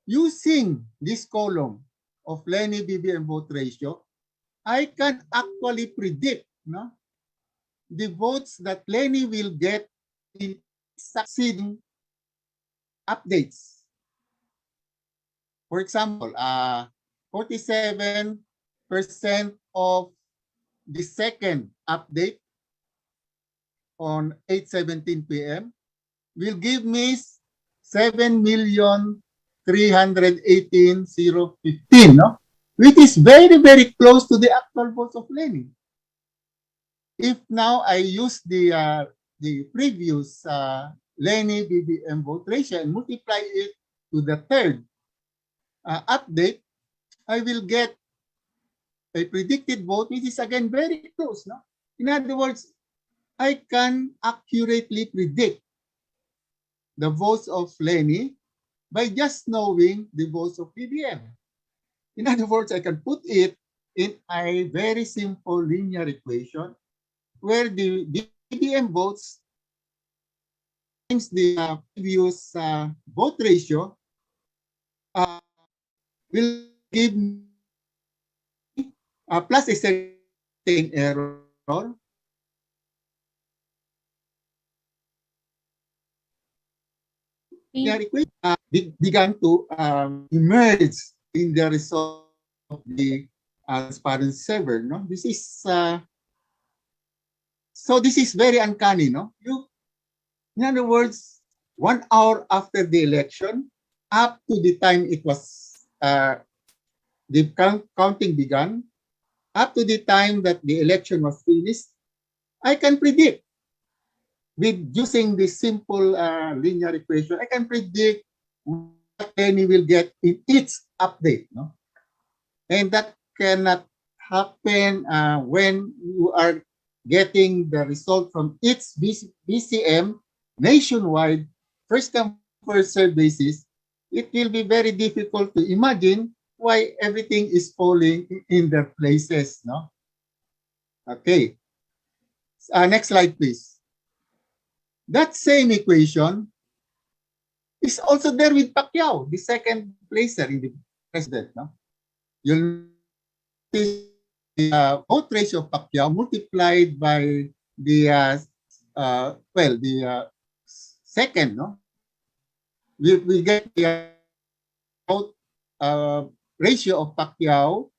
using this column of Lenny BBM vote ratio, I can actually predict, no, the votes that Lenny will get in succeeding updates. For example, 47% of the second update on 8:17 p.m. will give me 7,318,015, no? Which is very, very close to the actual votes of Lenny. if now I use the previous Lenny BBM vote ratio and multiply it to the third update, I will get a predicted vote which is again very close. No? In other words, I can accurately predict the votes of Lenny by just knowing the votes of BBM. In other words, I can put it in a very simple linear equation where the BBM votes times the previous vote ratio will give me plus a certain error began to emerge in the result of the transparency server. No, this is so this is very uncanny. No, in other words, 1 hour after the election, up to the time it was the counting began, up to the time that the election was finished, I can predict with using this simple linear equation. I can predict what Lenny will get in each update. No? And that cannot happen when you are getting the result from each BCM nationwide, first come, first served basis. It will be very difficult to imagine why everything is falling in their places. No? Okay. Next slide, please. That same equation is also there with Pacquiao, the second placer in the president. No? You'll notice the vote ratio of Pacquiao multiplied by the second. No, we get the vote ratio of Pacquiao,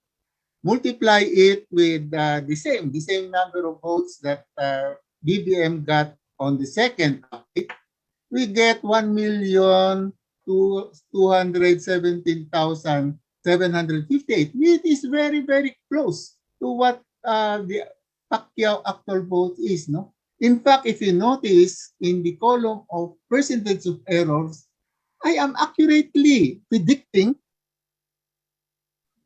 multiply it with the same number of votes that BBM got on the second update, we get 1,217,758, which is very, very close to what the Pacquiao actual vote is. No? In fact, if you notice in the column of percentage of errors, I am accurately predicting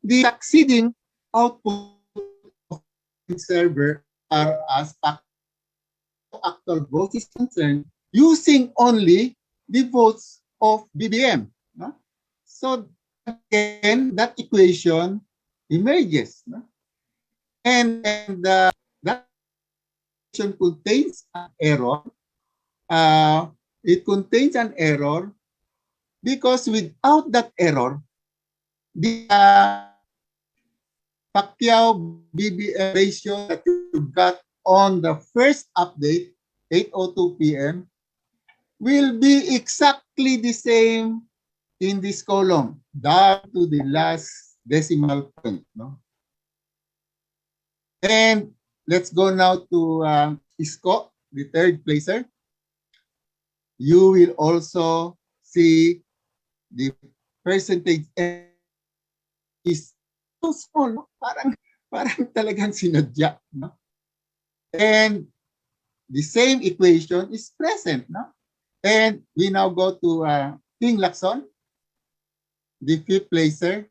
the succeeding output of the server as Pacquiao actual vote is concerned, using only the votes of BBM. No? So again, that equation emerges. No? And that equation contains an error. It contains an error because without that error, the Pacquiao BBM ratio that you got on the first update, 8:02 p.m., will be exactly the same in this column, down to the last decimal point. No? And let's go now to Isko, the third placer. You will also see the percentage is so small, no? parang talagang sinadya. No? And the same equation is present. No? And we now go to King Lacson, the fifth placer.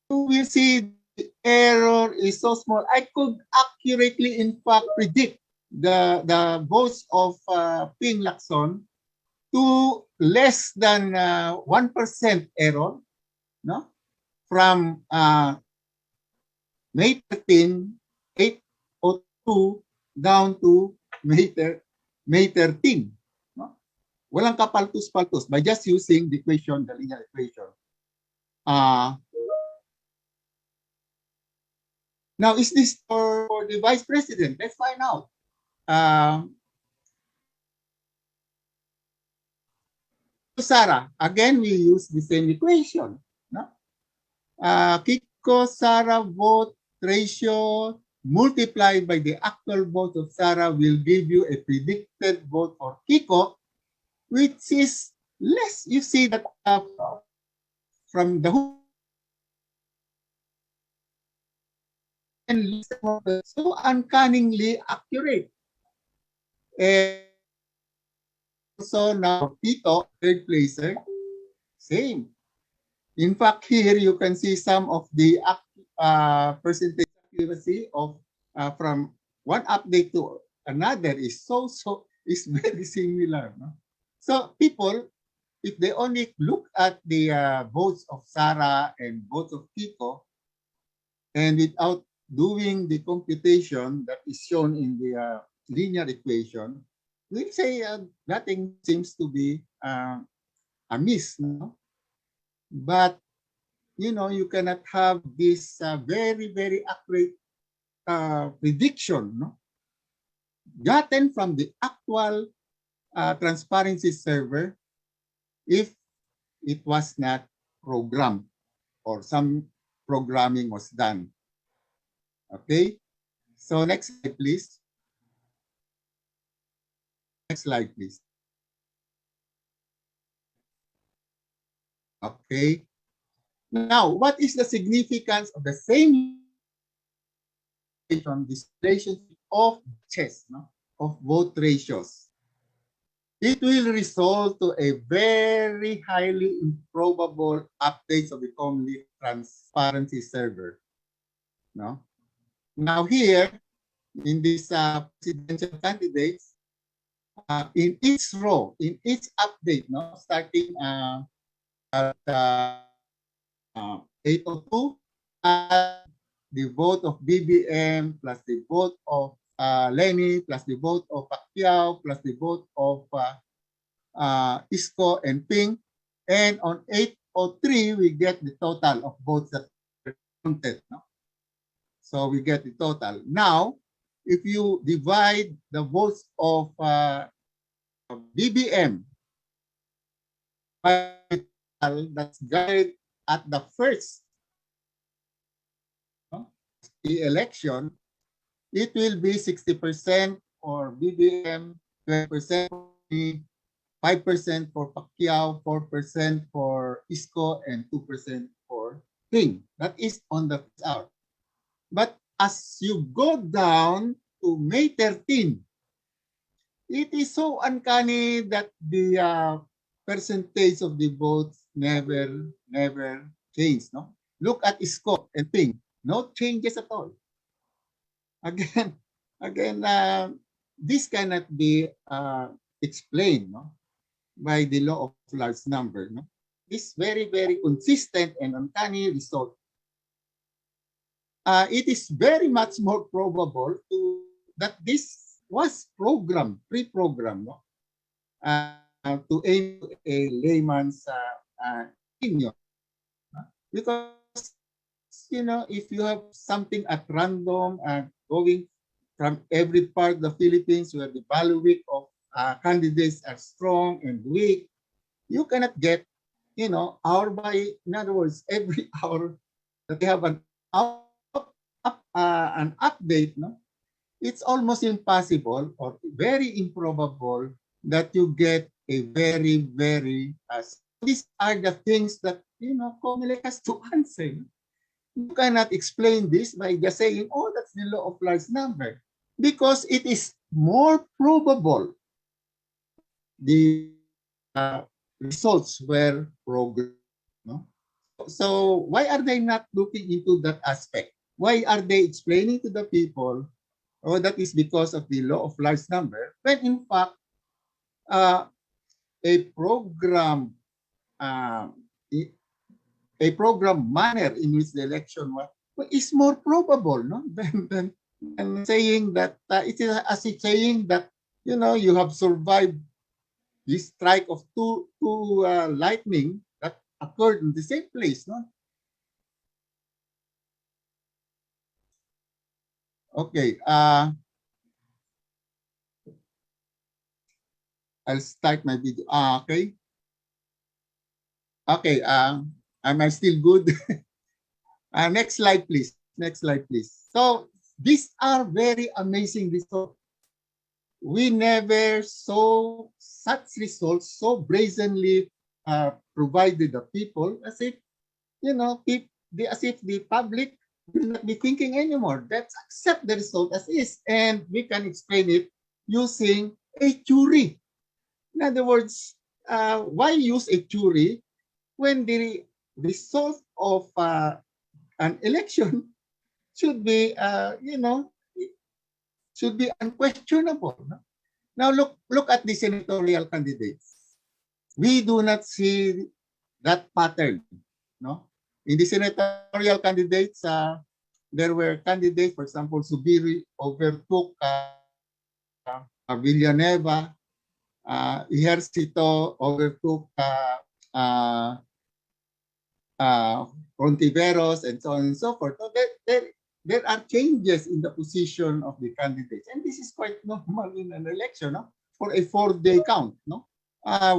You will see the error is so small. I could accurately, in fact, predict the votes of Ping Lacson to less than 1% error, no? From May 13, 8:02 down to May 13. No? Walang kapaltus-paltus by just using the equation, the linear equation. Now, is this for the vice president? Let's find out. Sara, again, we use the same equation. No? Kiko Sara vote ratio multiplied by the actual vote of Sara will give you a predicted vote for Kiko, which is less. You see that from the can list them off so uncannily accurate. And also now Tito, third placer, same. In fact, here you can see some of the percentage accuracy of from one update to another is is very similar. No? So people, if they only look at the votes of Sarah and votes of Tito, and without doing the computation that is shown in the linear equation, we say nothing seems to be amiss. No? But you cannot have this very, very accurate prediction, no? Gotten from the actual transparency server if it was not programmed or some programming was done. Okay, so next slide, please. Next slide, please. Okay. Now, what is the significance of the same this relationship of chess, no? Of vote ratios? It will result to a very highly improbable updates of the commonly transparency server. No? Now here, in this presidential candidates, in each row, in each update, no, starting at 802, the vote of BBM plus the vote of Lenny plus the vote of Pacquiao plus the vote of Isco and Ping, and on 803 we get the total of votes that were counted. No? So we get the total. Now, if you divide the votes of BBM by the total that's gathered at the first election, it will be 60% for BBM, 20% for me, 5% for Pacquiao, 4% for Isco, and 2% for Ping. That is on the first hour. But as you go down to May 13, it is so uncanny that the percentage of the votes never changed. No? Look at Isco and Ping. No changes at all. Again, this cannot be explained, no, by the law of large number. No? This very, very consistent and uncanny result. It is very much more probable that this was programmed, pre-programmed, no? To aim a layman's opinion. Because if you have something at random and going from every part of the Philippines where the bailiwick of candidates are strong and weak, you cannot get, hour by, in other words, every hour that they have an update, no? It's almost impossible or very improbable that you get a very, very, these are the things that, COMELEC has to answer. You cannot explain this by just saying, oh, that's the law of large number, because it is more probable the results were programmed. No? So why are they not looking into that aspect? Why are they explaining to the people, oh, that is because of the law of large number, when in fact a program manner in which the election was is more probable, no, than saying that it is as if saying that you have survived this strike of two lightning that occurred in the same place, no. Okay, I'll start my video. Okay. Okay, am I still good? Next slide, please. Next slide, please. So these are very amazing results. We never saw such results so brazenly provided the people, as if, as if the public will not be thinking anymore. Let's accept the result as is. And we can explain it using a jury. In other words, why use a jury when the result of an election should be, should be unquestionable. No? Now look at the senatorial candidates. We do not see that pattern. No, in the senatorial candidates, there were candidates, for example, Subiri overtook Villanueva, Ejercito overtook Frontiveros, and so on and so forth. So there are changes in the position of the candidates, and this is quite normal in an election, no? For a 4-day count. No,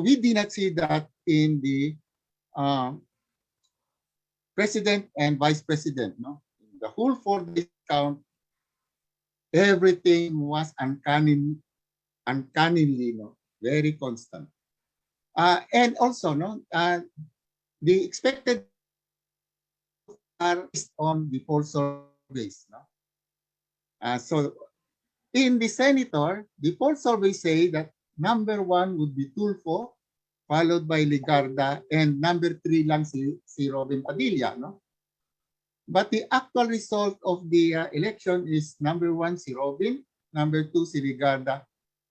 we did not see that in the president and vice president. No, the whole 4-day count, everything was uncannily, no, very constant. And also, no, the expected are based on the poll surveys. No? So in the senator, the poll surveys say that number 1 would be Tulfo, followed by Ligarda, and number 3 lang si Robin Padilla. No? But the actual result of the election is number 1 si Robin, number 2 si Ligarda,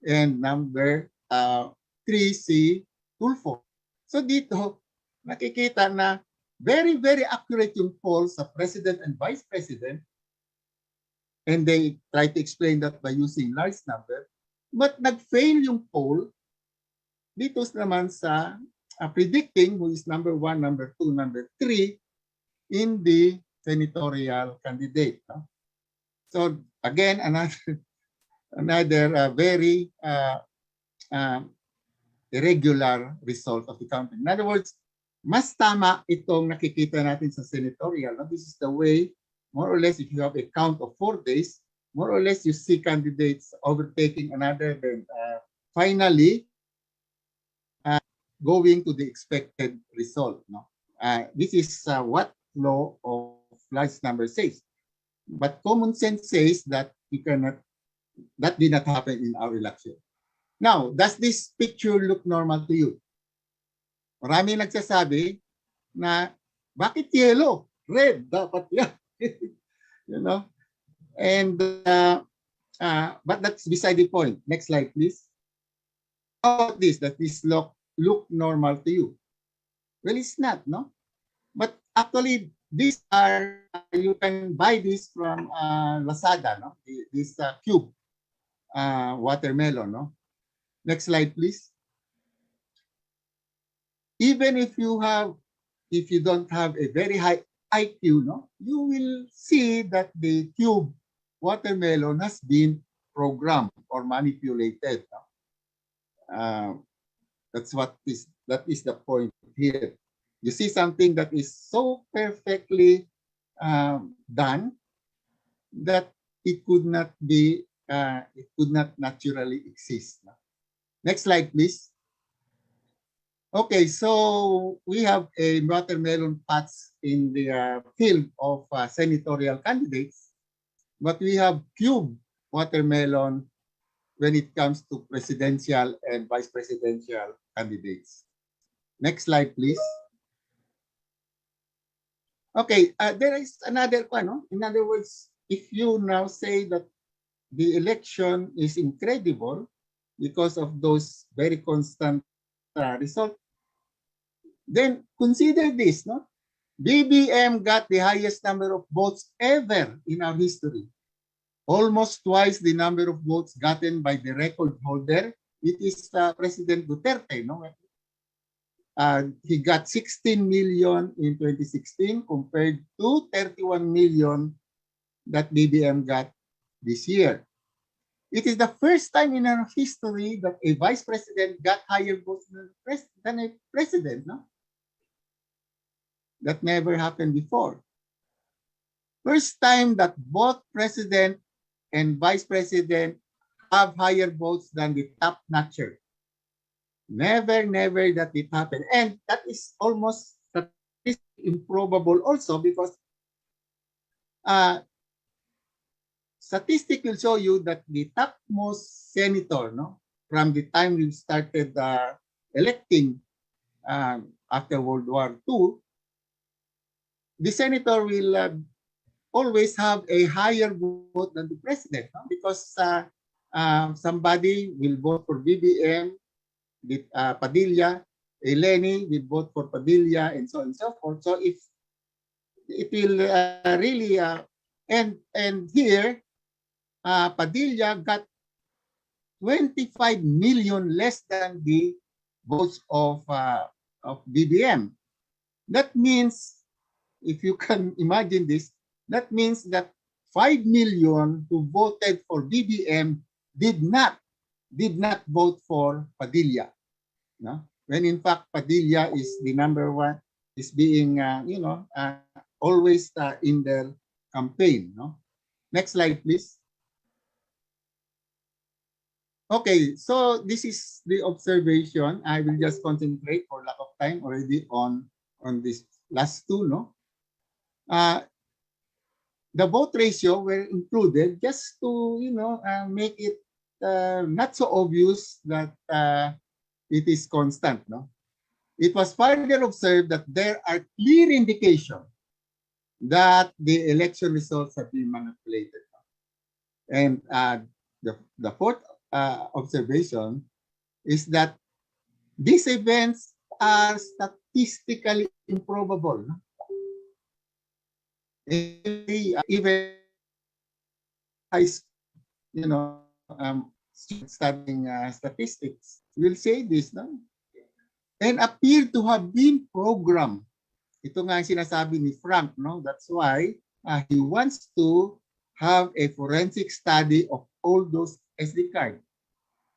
and number 3 si Tulfo. So dito, nakikita na very, very accurate yung poll sa president and vice president. And they try to explain that by using large number. But nag-fail yung poll dito naman sa predicting who is number 1, number 2, number 3 in the senatorial candidate. No? So again, another very irregular result of the counting. In other words, mas tama itong nakikita natin sa senatorial. No? This is the way, more or less, if you have a count of 4 days, more or less you see candidates overtaking another, then finally going to the expected result. No? This is what law of large number says. But common sense says that you cannot, that did not happen in our election. Now, does this picture look normal to you? Maraming nagsasabi na bakit yellow? Red, dapat yan. You know? And but that's beside the point. Next slide, please. How about this? That this look normal to you? Well, it's not, no? But actually, these are, you can buy this from Lazada, no? This cube watermelon, no? Next slide, please. Even if you don't have a very high IQ, no, you will see that the cube watermelon has been programmed or manipulated. No? That is the point here. You see something that is so perfectly done that it could not naturally exist. No? Next slide, please. Okay, so we have a watermelon patch in the field of senatorial candidates, but we have cube watermelon when it comes to presidential and vice presidential candidates. Next slide, please. Okay, there is another one. No? In other words, if you now say that the election is incredible because of those very constant results, then consider this, no? BBM got the highest number of votes ever in our history. Almost twice the number of votes gotten by the record holder. It is President Duterte, no? He got 16 million in 2016 compared to 31 million that BBM got this year. It is the first time in our history that a vice president got higher votes than a president, no? That never happened before. First time that both president and vice president have higher votes than the top notcher. Never that it happened. And that is almost improbable also because Statistic will show you that the topmost senator, no, from the time we started electing after World War II, the senator will always have a higher vote than the president, no? Because somebody will vote for BBM, Padilla, Eleni will vote for Padilla, and so on and so forth. So if it will really and here Padilla got 25 million less than the votes of BBM. That means, if you can imagine this, that means that 5 million who voted for BBM did not vote for Padilla. No? When in fact Padilla is the number one, is being always in their campaign. No? Next slide, please. Okay, so this is the observation. I will just concentrate for lack of time already on this last two. No, the vote ratio were included just to make it not so obvious that it is constant. No, it was further observed that there are clear indications that the election results have been manipulated. And the fourth observation is that these events are statistically improbable. No? Even high school, studying statistics will say this, no? And appear to have been programmed. Ito nga ang sinasabi ni Frank, no? That's why he wants to have a forensic study of all those SD card.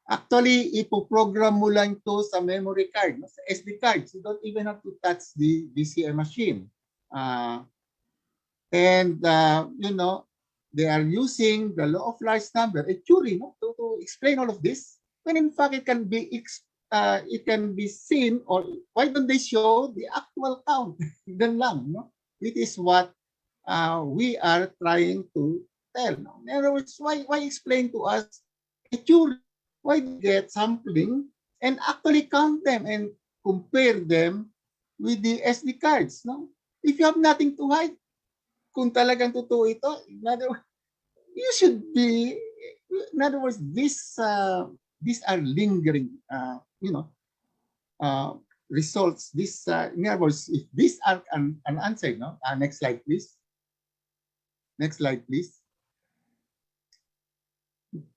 Actually, ipoprogram mo lang to sa memory card, no? Sa SD cards. You don't even have to touch the BCM machine. They are using the law of large number, a theory, no? to explain all of this. When in fact it can be seen, or why don't they show the actual count? Then lang, no? It is what we are trying to tell. No? In other words, why explain to us a theory? Why get sampling and actually count them and compare them with the SD cards? No? If you have nothing to hide, kung talagang totoo ito, you should be, in other words, these are lingering, results. In other words, if these are unanswered, no? Next slide, please. Next slide, please.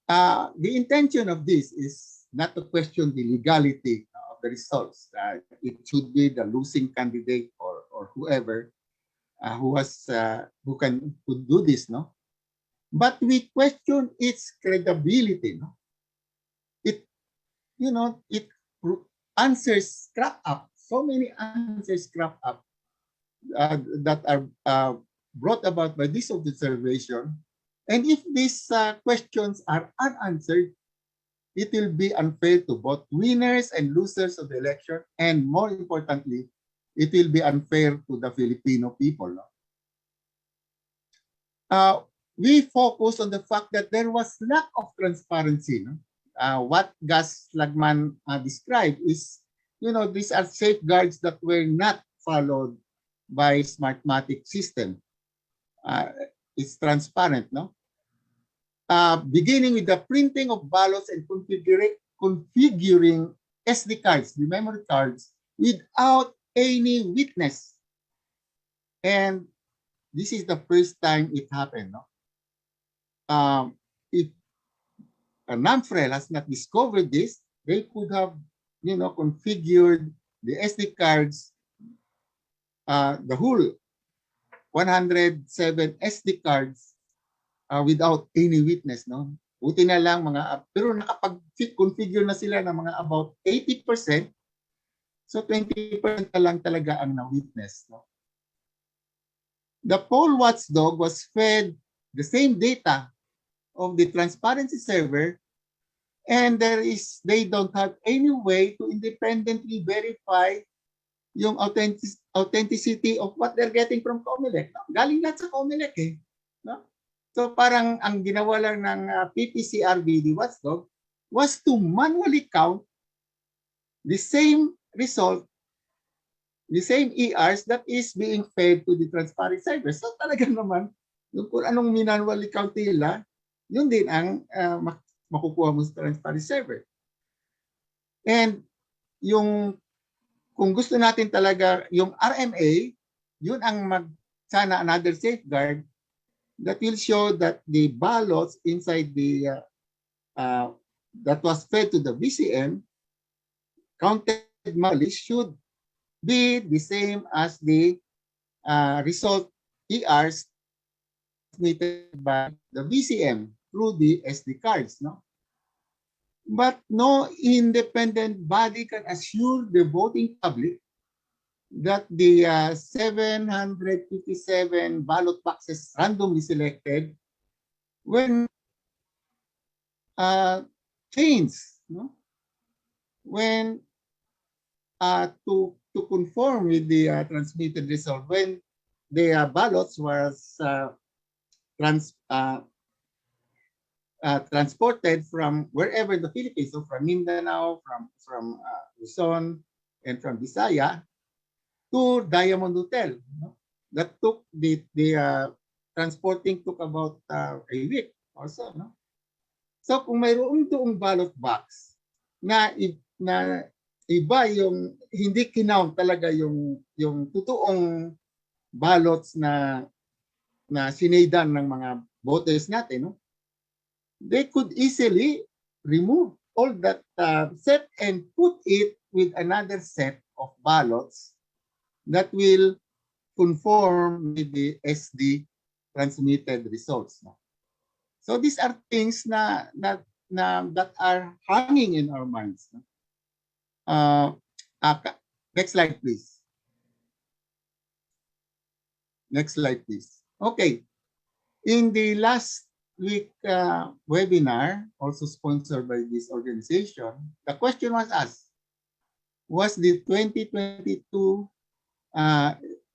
The intention of this is not to question the legality of the results. It should be the losing candidate or whoever who could do this, no? But we question its credibility, no? It answers crop up. So many answers crop up that are brought about by this observation. And if these questions are unanswered, it will be unfair to both winners and losers of the election, and more importantly, it will be unfair to the Filipino people. No? We focus on the fact that there was lack of transparency. No? What Gus Lagman described is, these are safeguards that were not followed by Smartmatic system. It's transparent, no? Beginning with the printing of ballots and configuring SD cards, the memory cards, without any witness. And this is the first time it happened. No? If NAMFREL has not discovered this, they could have, configured the SD cards, the whole 107 SD cards without any witness. No? Buti na lang pero nakapag-configure na sila ng mga about 80%. So 20% na lang talaga ang na-witness. No? The poll watchdog was fed the same data of the transparency server, and they don't have any way to independently verify yung authenticity of what they're getting from COMELEC. No? Galing lahat sa COMELEC eh. No? So parang ang ginawa lang ng PPCRB, the watchdog, was to manually count the same result, the same ERs that is being fed to the transparent server. So talaga naman, yung kung anong manually count nila, yun din ang makukuha mo sa transparent server. And yung kung gusto natin talaga yung RMA, yun ang sana another safeguard that will show that the ballots inside the that was fed to the BCM counted manually should be the same as the result ERs transmitted by the BCM through the SD cards, no? But no independent body can assure the voting public that the 757 ballot boxes randomly selected when changed, no? When to conform with the transmitted result, when the ballots was transported from wherever in the Philippines, so from Mindanao, from Luzon, and from Visaya to Diamond Hotel. No? That took the transporting took about a week or so. No? So kung mayroon doong ballot box na iba yung hindi kinount talaga yung totoong ballots na sinaydan ng mga voters natin, no? They could easily remove all that set and put it with another set of ballots that will conform with the SD transmitted results. So these are things that are hanging in our minds. Next slide, please. Next slide, please. Okay. In the last week webinar, also sponsored by this organization, the question was asked, was the 2022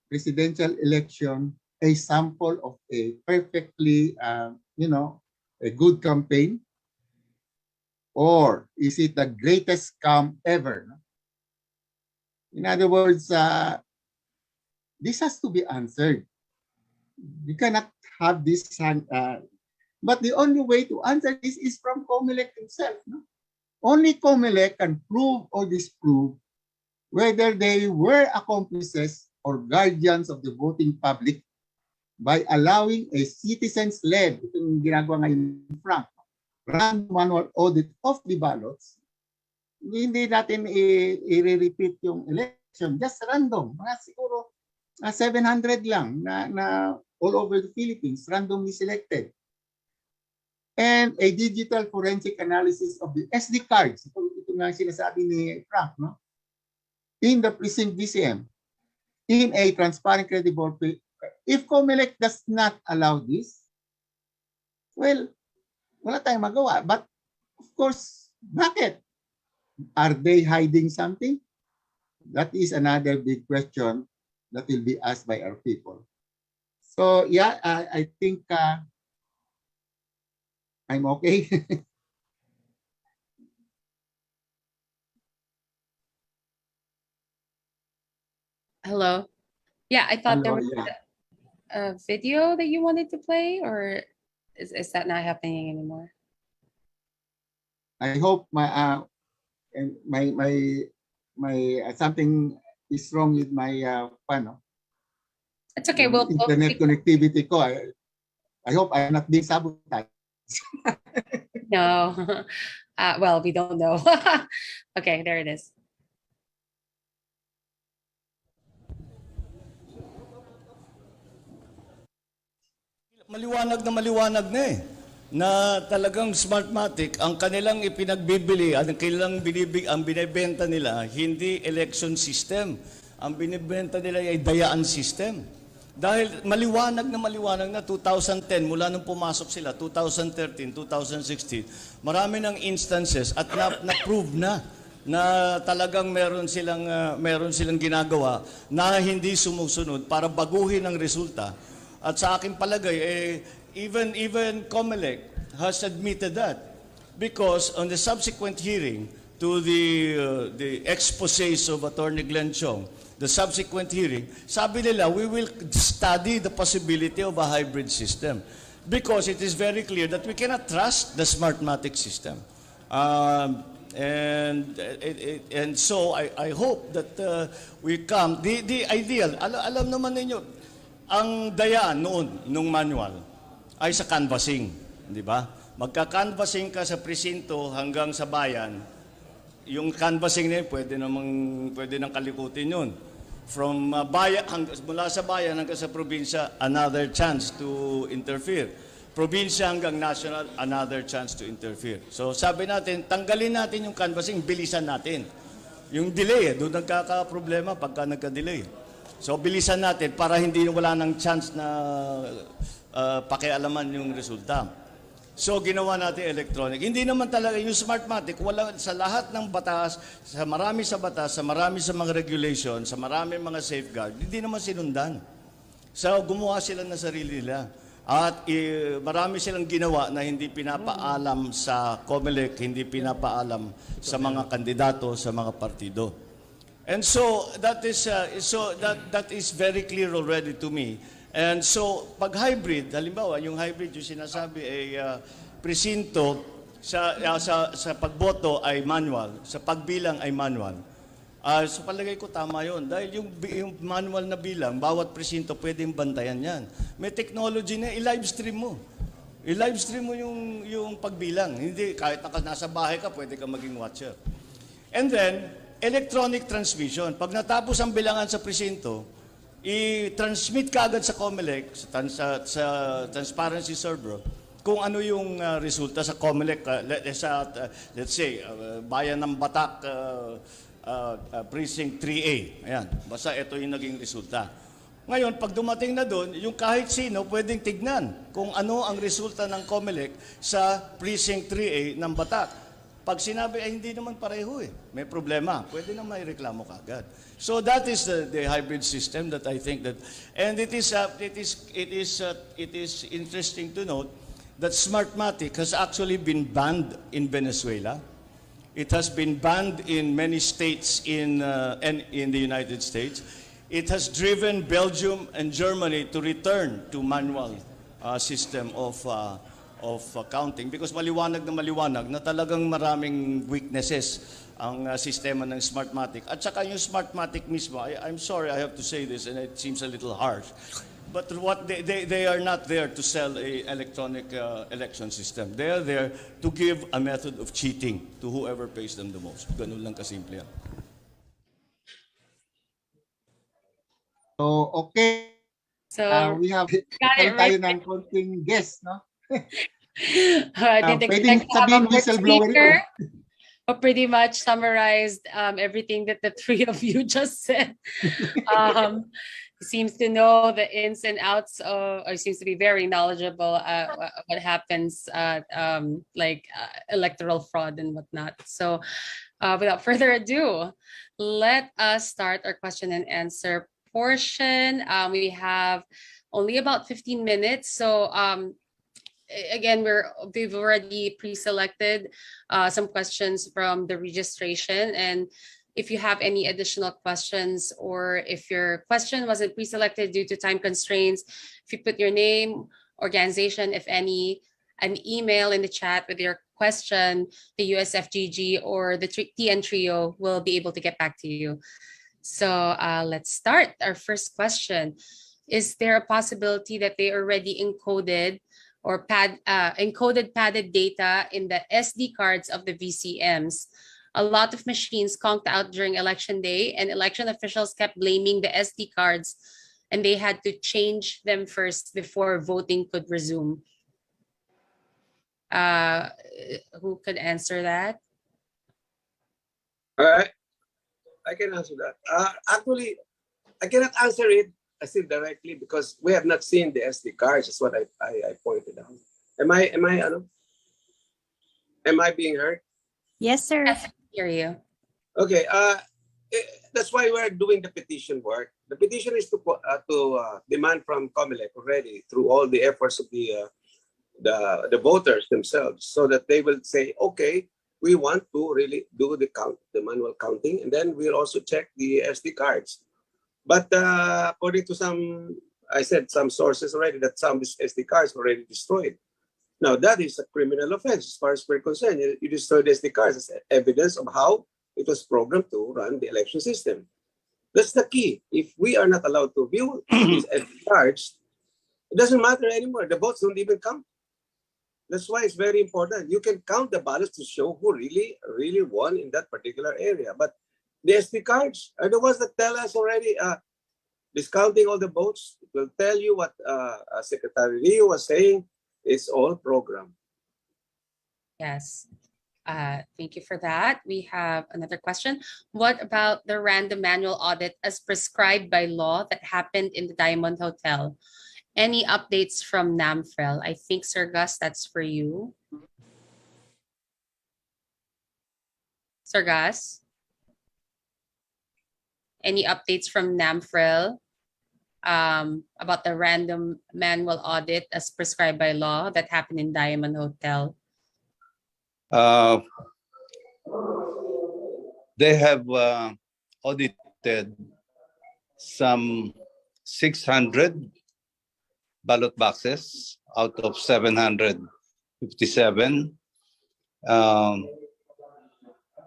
presidential election a sample of a perfectly, a good campaign? Or is it the greatest scam ever? In other words, this has to be answered. You cannot have this but the only way to answer this is from COMELEC himself. No? Only COMELEC can prove or disprove whether they were accomplices or guardians of the voting public by allowing a citizens-led, itong ginagawa ngayon ni Frank, random manual audit of the ballots. Hindi natin i-repeat yung election, just random. Mga siguro 700 lang na all over the Philippines, randomly selected. And a digital forensic analysis of the SD cards. Ito nga sinasabi ni Frank, no? In the precinct BCM, in a transparent, credible way. If COMELEC does not allow this, well, wala tayong magawa. But of course, bakit? Are they hiding something? That is another big question that will be asked by our people. So yeah, I think I'm okay. Hello. Yeah, I thought there Hello, was yeah. a video that you wanted to play, or is that not happening anymore? I hope my something is wrong with my It's okay. We'll internet connectivity ko. I hope I'm not being sabotaged. no. Well, we don't know. Okay, there it is. Maliwanag na eh. Na talagang Smartmatic, ang kanilang ipinagbibili, ang binibenta nila, hindi election system. Ang binibenta nila ay dayaan system. Dahil maliwanag na 2010, mula nung pumasok sila, 2013, 2016, marami ng instances at na-prove na talagang meron silang ginagawa na hindi sumusunod para baguhin ang resulta. At sa aking palagay, even COMELEC has admitted that. Because on the subsequent hearing to the exposés of Attorney Glenn Chong, the subsequent hearing, sabi nila, we will study the possibility of a hybrid system because it is very clear that we cannot trust the Smartmatic system. And so I hope that we come, the ideal, alam naman ninyo, ang dayaan nung manual ay sa canvassing, di ba? Magka-canvassing ka sa presinto hanggang sa bayan, yung canvassing na yun, pwede nang kalikutin yun. From mula sa bayan hanggang sa probinsya, another chance to interfere. Probinsya hanggang national, another chance to interfere. So sabi natin, tanggalin natin yung canvassing, bilisan natin. Yung delay, doon nagkaka-problema pagka nagka-delay. So bilisan natin para wala nang chance na pakialaman yung resulta. So ginawa natin electronic. Hindi naman talaga yung Smartmatic, wala sa lahat ng batas, sa marami sa mga regulation, sa marami mga safeguard, hindi naman sinundan. So gumawa sila ng sarili nila. At marami silang ginawa na hindi pinapaalam sa COMELEC, hindi pinapaalam sa mga kandidato, sa mga partido. And so that is very clear already to me. And so, pag hybrid, halimbawa, yung hybrid, yung sinasabi ay presinto sa pagboto ay manual, sa pagbilang ay manual. So palagay ko tama yon dahil yung manual na bilang, bawat presinto pwedeng bantayan yan. May technology na, i-live stream mo. I-live stream mo yung pagbilang. Hindi, kahit nasa bahay ka, pwede ka maging watcher. And then, electronic transmission. Pag natapos ang bilangan sa presinto, i-transmit ka agad sa COMELEC, sa transparency server, kung ano yung resulta sa COMELEC, let's say, Bayan ng Batak, Precinct 3A. Ayan, basta ito yung naging resulta. Ngayon, pag dumating na doon, yung kahit sino pwedeng tignan kung ano ang resulta ng COMELEC sa Precinct 3A ng Batak. Pag sinabi ay hindi naman pareho may problema, pwede na may reklamo kaagad. So that is the hybrid system that I think that, and it is interesting to note that Smartmatic has actually been banned in Venezuela. It has been banned in many states in the United States. It has driven Belgium and Germany to return to manual system of counting because maliwanag na talagang maraming weaknesses ang sistema ng Smartmatic. At saka yung Smartmatic mismo, I'm sorry I have to say this and it seems a little harsh, but what they are not there to sell a electronic election system. They are there to give a method of cheating to whoever pays them the most. Ganun lang kasimple yan. So, okay. So We have tayo ng konting guest, no? Did the pwedeng sabihin whistleblower ito. Pretty much summarized everything that the three of you just said. Seems to know the ins and outs or seems to be very knowledgeable what happens electoral fraud and whatnot. So without further ado, let us start our question and answer portion. We have only about 15 minutes. So again, we've already pre-selected some questions from the registration, and if you have any additional questions or if your question wasn't pre-selected due to time constraints, if you put your name, organization, if any, an email in the chat with your question, the USFGG or the TN Trio will be able to get back to you. So let's start. Our first question: is there a possibility that they already encoded or encoded padded data in the SD cards of the VCMs? A lot of machines conked out during election day, and election officials kept blaming the SD cards, and they had to change them first before voting could resume. Who could answer that? I can answer that. Actually, I cannot answer it directly because we have not seen the SD cards. That's what I pointed out. Am I being heard? Yes, sir. Yes, I hear you. Okay. That's why we're doing the petition work The petition is to demand from COMELEC already through all the efforts of the voters themselves, so that they will say, okay, we want to really do the manual counting, and then we'll also check the SD cards. But according to some sources already, that some SD cards were already destroyed. Now that is a criminal offense as far as we're concerned. You destroy the SD cards as evidence of how it was programmed to run the election system. That's the key. If we are not allowed to view these SD cards, it doesn't matter anymore. The votes don't even count. That's why it's very important. You can count the ballots to show who really won in that particular area. But the SD cards are the ones that tell us already, discounting all the votes. It will tell you what Secretary Rio was saying. It's all programmed. Yes. Thank you for that. We have another question. What about the random manual audit as prescribed by law that happened in the Diamond Hotel? Any updates from NAMFREL? I think, Sir Gus, that's for you. Sir Gus? Any updates from NAMFREL about the random manual audit as prescribed by law that happened in Diamond Hotel? They have audited some 600 ballot boxes out of 757.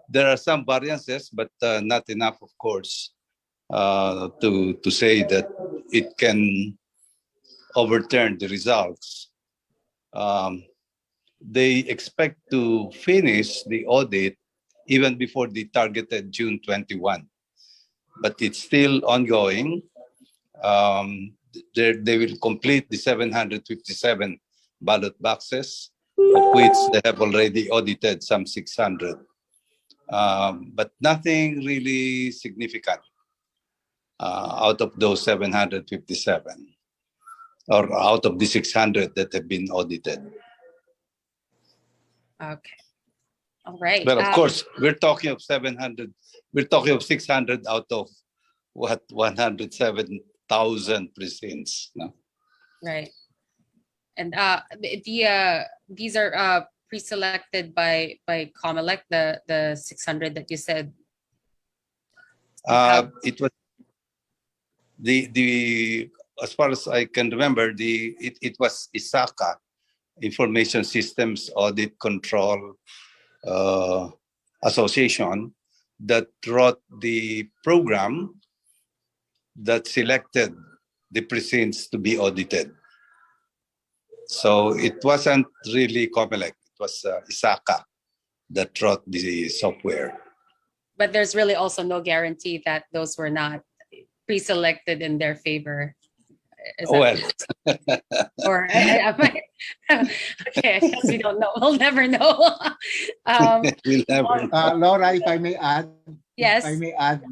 There are some variances, but not enough, of course, to say that it can overturn the results. They expect to finish the audit even before the targeted June 21, but it's still ongoing. They will complete the 757 ballot boxes, of which they have already audited some 600, but nothing really significant out of those 757 or out of the 600 that have been audited. Okay. All right. But of course, we're talking of 700. We're talking of 600 out of what 107,000 precincts. No? Right. And these are pre-selected by COMELEC, the 600 that you said. It was the as far as I can remember, it was ISACA, Information Systems Audit Control Association, that wrote the program that selected the precincts to be audited. So it wasn't really COMELEC, it was ISACA that wrote the software. But there's really also no guarantee that those were not pre-selected in their favor. Well, or okay, I guess we don't know. We'll never know. we'll never. Laura, if I may add. Yes. If I may add.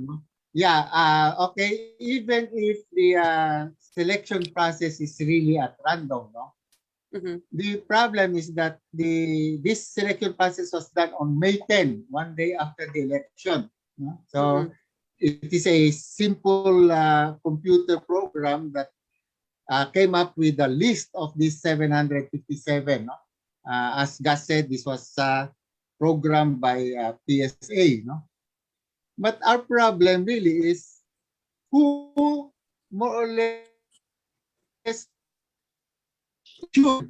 Yeah. Okay. Even if the selection process is really at random, no. Mm-hmm. The problem is that this selection process was done on May 10, one day after the election. No? So it is a simple computer program that came up with a list of these 757. No? As Gus said, this was programmed by PSA. No? But our problem really is who more or less sure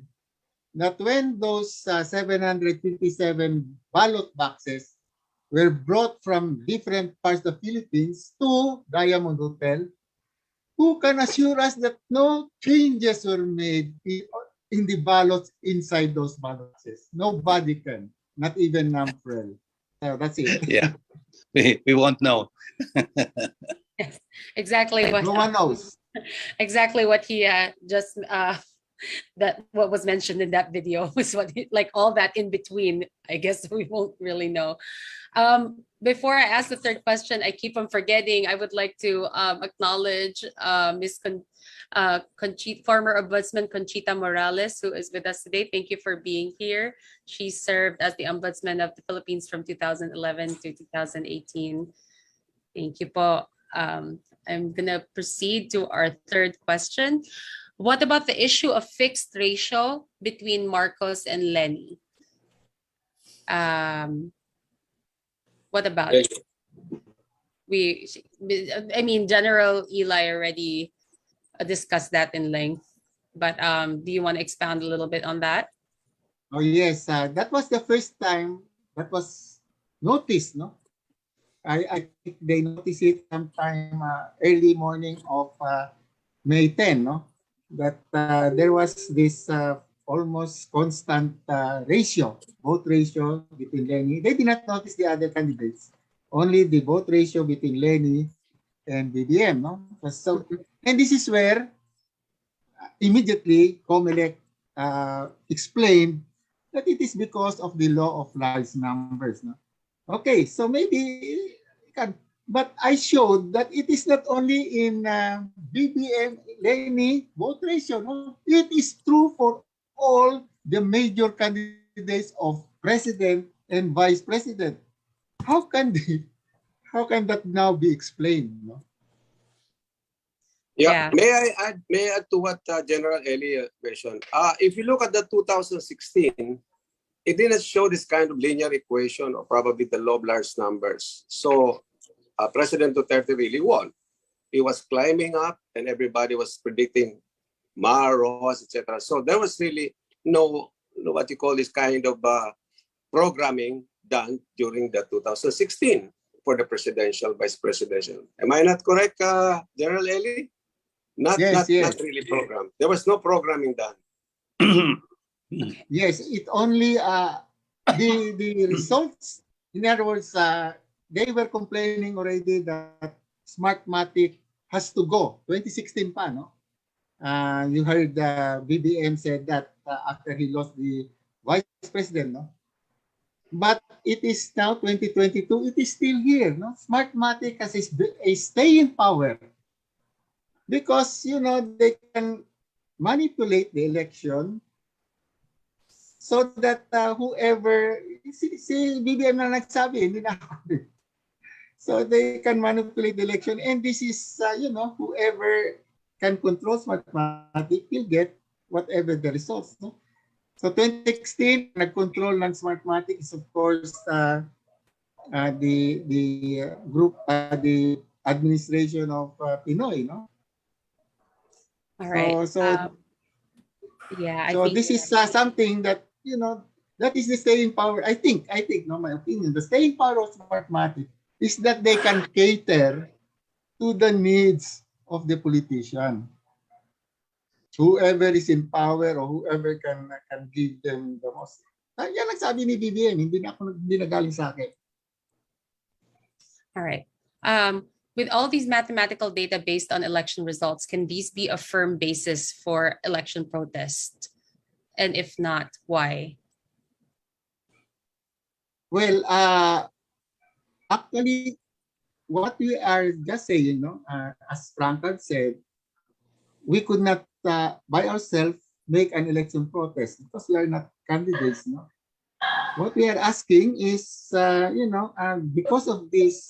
that when those 757 ballot boxes were brought from different parts of the Philippines to Diamond Hotel, who can assure us that no changes were made in the ballots inside those boxes? Nobody can, not even NAMFREL. So that's it. Yeah, we won't know. Yes, exactly. No one knows. Exactly what he just that what was mentioned in that video was what like all that in between. I guess we won't really know. Before I ask the third question, I keep on forgetting. I would like to acknowledge Ms. former Ombudsman Conchita Morales, who is with us today. Thank you for being here. She served as the Ombudsman of the Philippines from 2011 to 2018. Thank you po. I'm gonna proceed to our third question. What about the issue of fixed ratio between Marcos and Lenny? What about it? I mean, General Eli already discussed that in length, but do you want to expound a little bit on that? Oh yes, that was the first time that was noticed, no? I think they noticed it sometime early morning of May 10, no? That there was this almost constant vote ratio between Lenny. They did not notice the other candidates, only the vote ratio between Lenny and BBM, no? So, and this is where immediately COMELEC explained that it is because of the law of large numbers, no? Okay, so maybe, but I showed that it is not only in BBM, Lenny vote ratio. No? It is true for all the major candidates of president and vice president. How can that now be explained? No? Yeah. May I add to what General Eli mentioned? If you look at the 2016, it didn't show this kind of linear equation or probably the law of large numbers. So President Duterte really won. He was climbing up and everybody was predicting Maros, etc. So there was really no what you call this kind of programming done during the 2016 for the presidential, vice presidential. Am I not correct, General Eli? Not really programmed. There was no programming done. Yes, it only the results. In other words, they were complaining already that Smartmatic has to go. 2016 pa, no? You heard BBM said that after he lost the vice president, no? But it is now 2022. It is still here, no? Smartmatic has a staying power because they can manipulate the election. So that whoever, si BBM na nagsabi, hindi na ako. So they can manipulate the election. And this is, whoever can control Smartmatic will get whatever the results. No? So 2016, nag-control ng Smartmatic is of course the group, the administration of Pinoy. No? All right. So yeah. So this is something that, that is the staying power. I think, no, my opinion, the staying power of Smartmatic is that they can cater to the needs of the politician. Whoever is in power or whoever can give them the most. Yan ang sabi ni BBM, hindi na galing sa akin. All right. With all these mathematical data based on election results, can these be a firm basis for election protest? And if not, why? Well, actually, what we are just saying, as Franklin said, we could not by ourselves make an election protest because we are not candidates. No? What we are asking is, because of these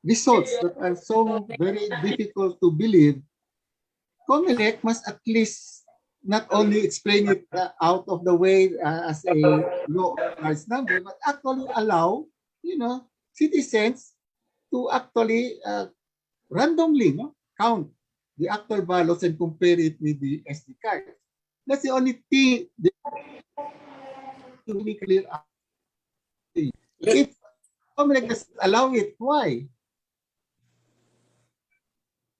results that are so very difficult to believe, COMELEC must at least not only explain it out of the way as a law of large number, but actually allow, citizens to actually randomly count the actual ballots and compare it with the SD card. That's the only thing to be clear. If COMELEC does allow it, why?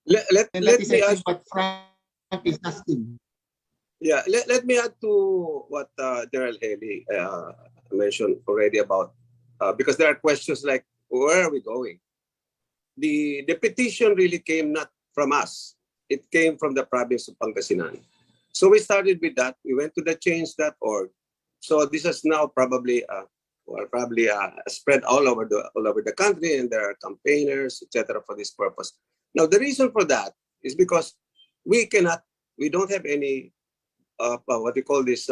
Let me add what Frank is asking. Yeah, let me add to what General Eli mentioned already about, because there are questions like, where are we going? The petition really came not from us. It came from the province of Pangasinan. So we started with that. We went to the change.org. So this is now probably spread all over the country, and there are campaigners, etc. for this purpose. Now the reason for that is because we don't have any what we call this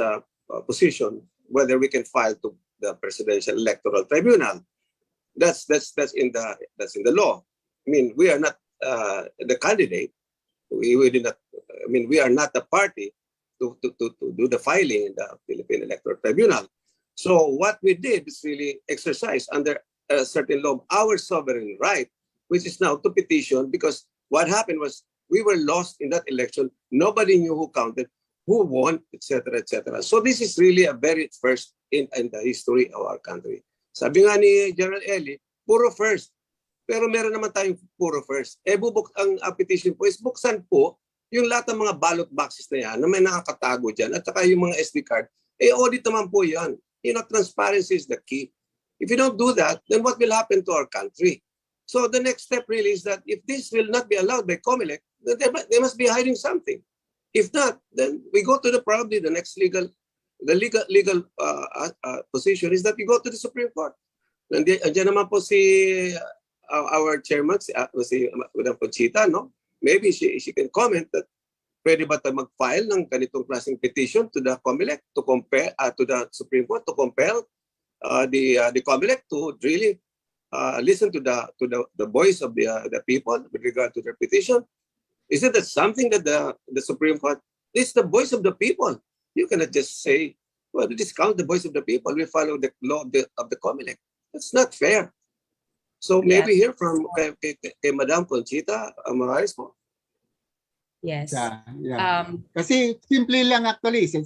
position whether we can file to the Presidential Electoral Tribunal. That's in the law. I mean, we are not the candidate. We did not. I mean, we are not the party to do the filing in the Philippine Electoral Tribunal. So what we did is really exercise under a certain law our sovereign right, which is now to petition, because what happened was we were lost in that election. Nobody knew who counted, who won, etc., etc. So this is really a very first in the history of our country. Sabi nga ni General Eli, puro first. Pero meron naman tayong puro first. Ang petition po is buksan po yung lahat ng mga ballot boxes na yan na may nakakatago dyan at saka yung mga SD card, audit naman po yan. Transparency is the key. If you don't do that, then what will happen to our country? So the next step really is that if this will not be allowed by COMELEC, then they must be hiding something. If not, then we go to probably the next legal position is that we go to the Supreme Court. Andiyan naman po si our chairman, si Madam Conchita, no? Maybe she can comment that pwede ba tayo mag-file ng ganitong klaseng petition to the COMELEC to compare to the Supreme Court to compel the COMELEC to really listen to the voice of the people with regard to their petition. Is it that something that the Supreme Court is the voice of the people? You cannot just say, well, we discount the voice of the people. We follow the law of the COMELEC. That's not fair. So maybe hear from Madam Conchita Morales po. Yes. Yeah. Kasi simple lang actually. Si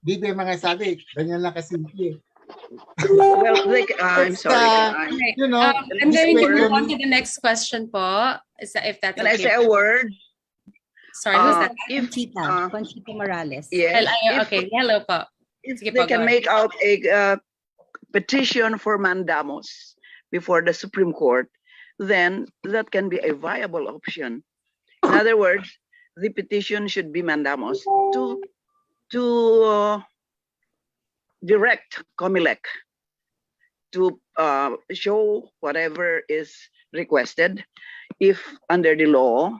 Bibi mga sabi, ganyan lang kasimple. Well, I'm sorry. You know, I'm going to move on to the next question po. If that's Can okay. I say a word? Sorry, who's that? Conchita Morales. Yes. Okay, hello po. If Sige they po, can go make out a petition for mandamus before the Supreme Court, then that can be a viable option. In other words, the petition should be mandamus to direct COMELEC to show whatever is requested. If under the law,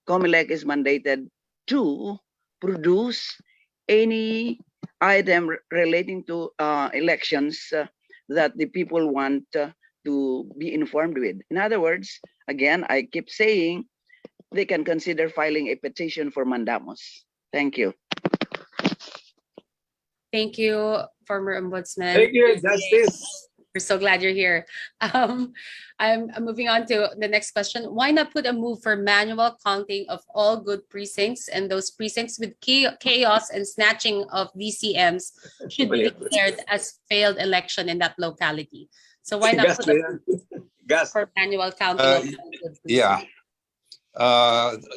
COMELEC is mandated to produce any item relating to elections that the people want to be informed with. In other words, again, I keep saying they can consider filing a petition for mandamus. Thank you. Thank you, former Ombudsman. Thank you, Justice. We're so glad you're here. I'm moving on to the next question. Why not put a move for manual counting of all good precincts, and those precincts with chaos and snatching of VCMs should be declared as failed election in that locality? So why not put a move for manual counting of all good precincts? Yeah.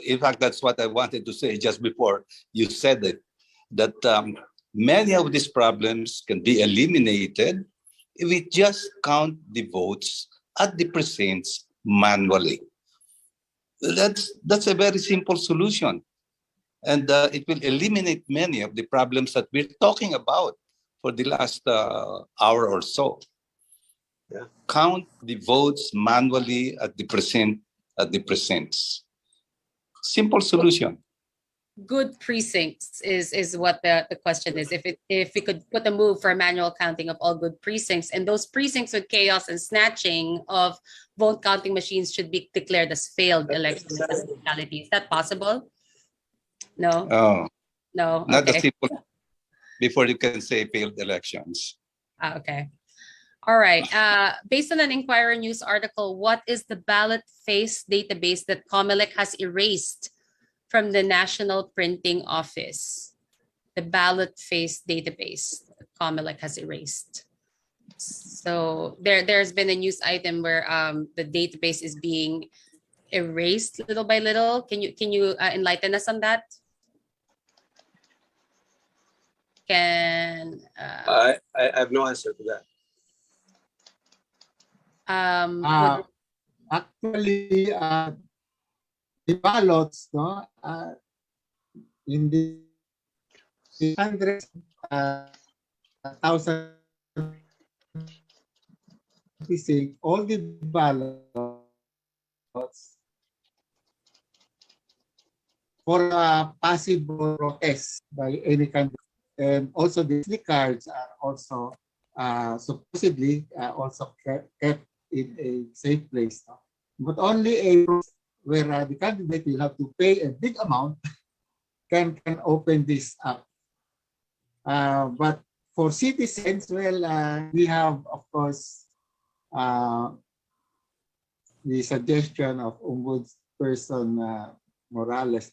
In fact, that's what I wanted to say just before you said it, that many of these problems can be eliminated if we just count the votes at the precincts manually. That's a very simple solution. And it will eliminate many of the problems that we're talking about for the last hour or so. Yeah. Count the votes manually at the precincts. Simple solution. Good precincts is what the question is. If we could put a move for a manual counting of all good precincts, and those precincts with chaos and snatching of vote counting machines should be declared as failed elections in the locality. Is that possible? No. Oh, no. not Okay. a simple. Before you can say failed elections. Okay. All right. Based on an Inquirer News article, what is the ballot face database that COMELEC has erased from the National Printing Office? The ballot face database that COMELEC has erased. So there's been a news item where the database is being erased little by little. Can you enlighten us on that? I have no answer to that. Actually, the ballots, no, in the hundreds, thousand, all the ballots for a possible protest by any country, and also the cards are also supposedly also kept in a safe place, no? But only a where the candidate will have to pay a big amount can open this up. But for citizens, well, we have, of course, the suggestion of Ombudsperson Morales.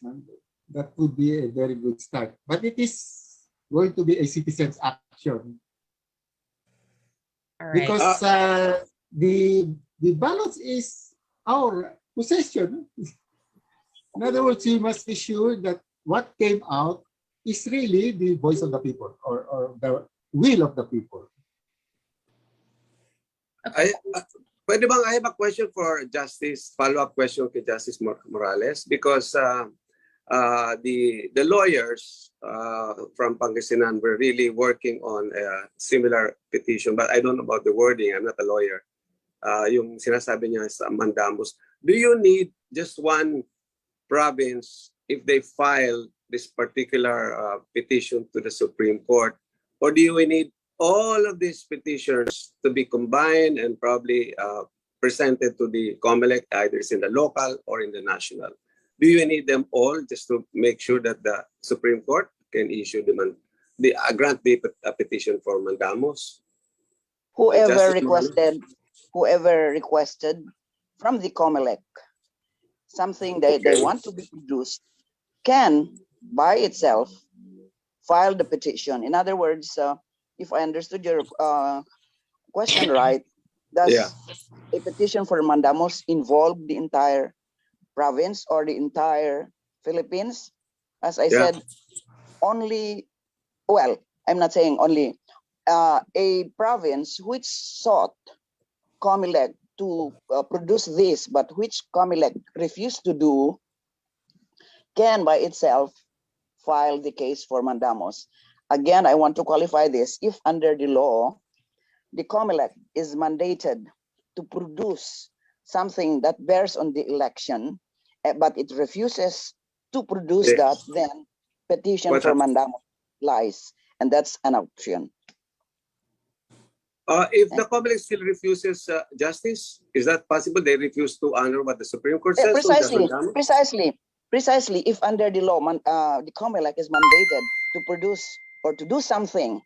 That would be a very good start. But it is going to be a citizens' action. All right. Because the ballots is our possession. In other words, we must be sure that what came out is really the voice of the people or the will of the people. Okay. Pwede bang I have a question for Justice, follow-up question to Justice Morales, because the lawyers from Pangasinan were really working on a similar petition, but I don't know about the wording. I'm not a lawyer. Yung sinasabi niya sa mandamus. Do you need just one province if they file this particular petition to the Supreme Court, or do you need all of these petitions to be combined and probably presented to the COMELEC, either in the local or in the national? Do you need them all just to make sure that the Supreme Court can issue grant the petition for mandamus? Whoever requested from the COMELEC something that they want to be produced can by itself file the petition. In other words, if I understood your question right, does a petition for mandamus involve the entire province or the entire Philippines? As I said, only, well, I'm not saying only, a province which sought COMELEC to produce this, but which COMELEC refused to do, can by itself file the case for mandamus. Again, I want to qualify this. If under the law, the COMELEC is mandated to produce something that bears on the election, but it refuses to produce that, then petition for mandamus lies, and that's an option. If the COMELEC still refuses justice, is that possible? They refuse to honor what the Supreme Court says? Precisely. If under the law, the COMELEC is mandated to produce or to do something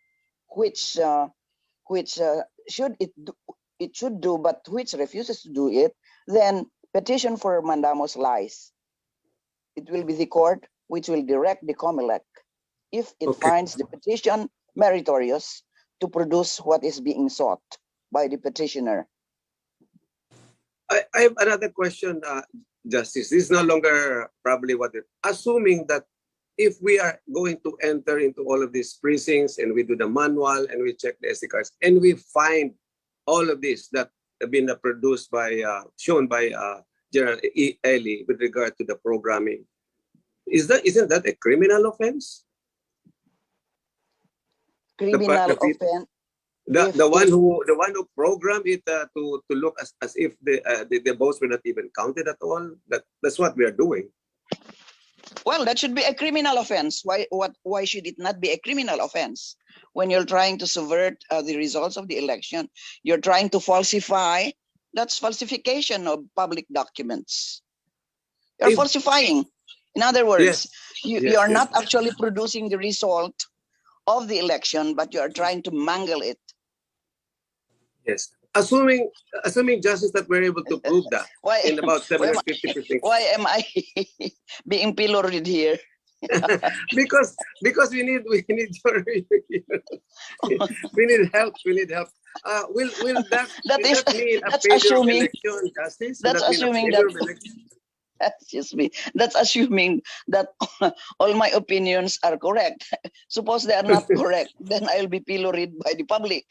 which it should do, but which refuses to do it, then petition for mandamus lies. It will be the court which will direct the COMELEC, if it finds the petition meritorious, to produce what is being sought by the petitioner. I have another question, Justice. This is no longer probably assuming that if we are going to enter into all of these precincts and we do the manual and we check the SD cards and we find all of this that have been produced by, shown by General Eli with regard to the programming, isn't that a criminal offense? Criminal offense. The one who programmed it to look as if the votes were not even counted at all. That's what we are doing. Well, that should be a criminal offense. Why should it not be a criminal offense? When you're trying to subvert the results of the election, you're trying to falsify. That's falsification of public documents. You're falsifying. In other words, you are not actually producing the result of the election, but you are trying to mangle it. Yes. Assuming Justice that we're able to prove that in about 750%. Why am I being pilloried here? because we need your we need help. Will that mean a failure of election, Justice? That's assuming that. Excuse me. That's assuming that all my opinions are correct. Suppose they are not correct, then I'll be pilloried by the public.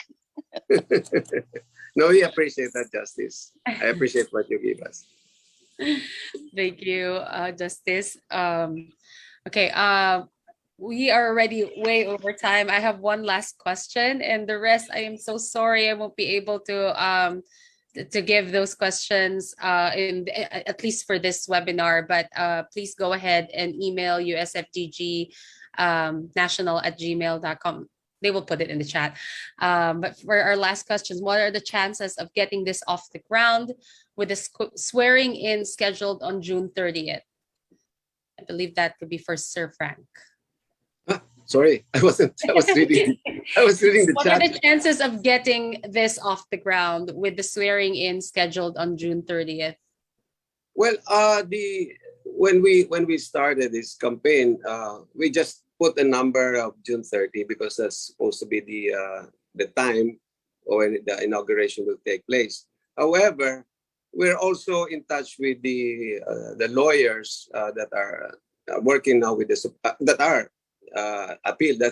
No, we appreciate that, Justice. I appreciate what you give us. Thank you, Justice. Okay, we are already way over time. I have one last question, and the rest, I am so sorry I won't be able to give those questions at least for this webinar. But please go ahead and email usfdg national@gmail.com. they will put it in the chat. But for our last questions, what are the chances of getting this off the ground with the swearing in scheduled on June 30th? I believe that could be for Sir Frank. Sorry, I was reading the What chat. are the chances of getting this off the ground with the swearing in scheduled on June 30th? Well, when we started this campaign, we just put a number of June 30 because that's supposed to be the time when the inauguration will take place. However, we're also in touch with the lawyers that are working now with that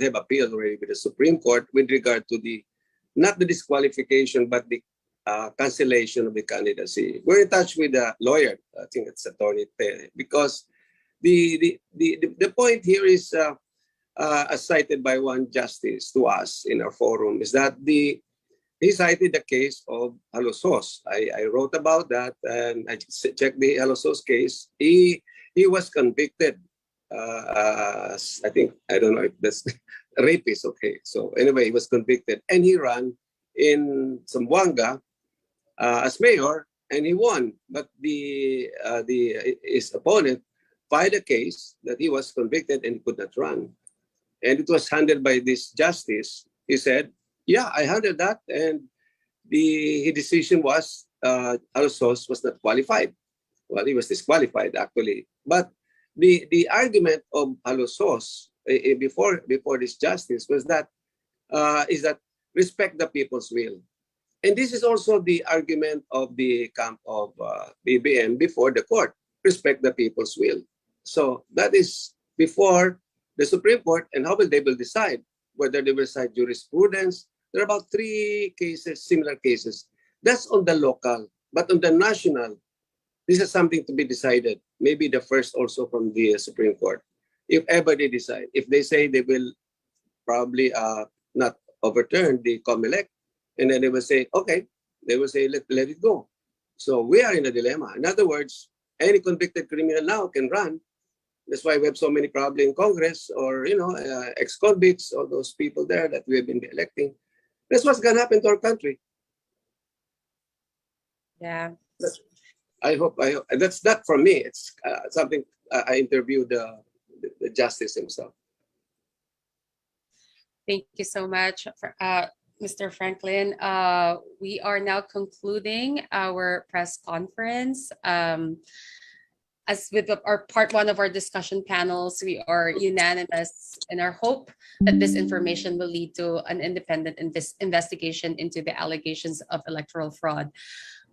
have appealed already with the Supreme Court with regard to not the disqualification but the cancellation of the candidacy. We're in touch with a lawyer. I think it's Attorney Tere, because the point here is as cited by one justice to us in our forum is that he cited the case of Halosos. I wrote about that and I checked the Halosos case. He was convicted. I think, I don't know if that's rapist, okay. So anyway, he was convicted and he ran in Zamboanga as mayor and he won. But his opponent filed a case that he was convicted and could not run. And it was handled by this justice. He said, yeah, I handled that. And his decision was Halosos was not qualified. Well, he was disqualified actually. But the argument of Halosos before this justice was that is that respect the people's will. And this is also the argument of the camp of BBM before the court, respect the people's will. So that is before the Supreme Court, and how they will decide whether they will decide jurisprudence. There are about 3 cases, similar cases. That's on the local, but on the national, this is something to be decided. Maybe the first also from the Supreme Court. If ever they decide, if they say they will probably not overturn the COMELEC, and then they will say, okay, they will say, let it go. So we are in a dilemma. In other words, any convicted criminal now can run. That's why we have so many probably in Congress or, ex-convicts or those people there that we have been electing. That's what's going to happen to our country. Yeah. I hope. That's not from me. It's something I interviewed the justice himself. Thank you so much, Mr. Franklin. We are now concluding our press conference. As with our part 1 of our discussion panels, we are unanimous in our hope that this information will lead to an independent investigation into the allegations of electoral fraud.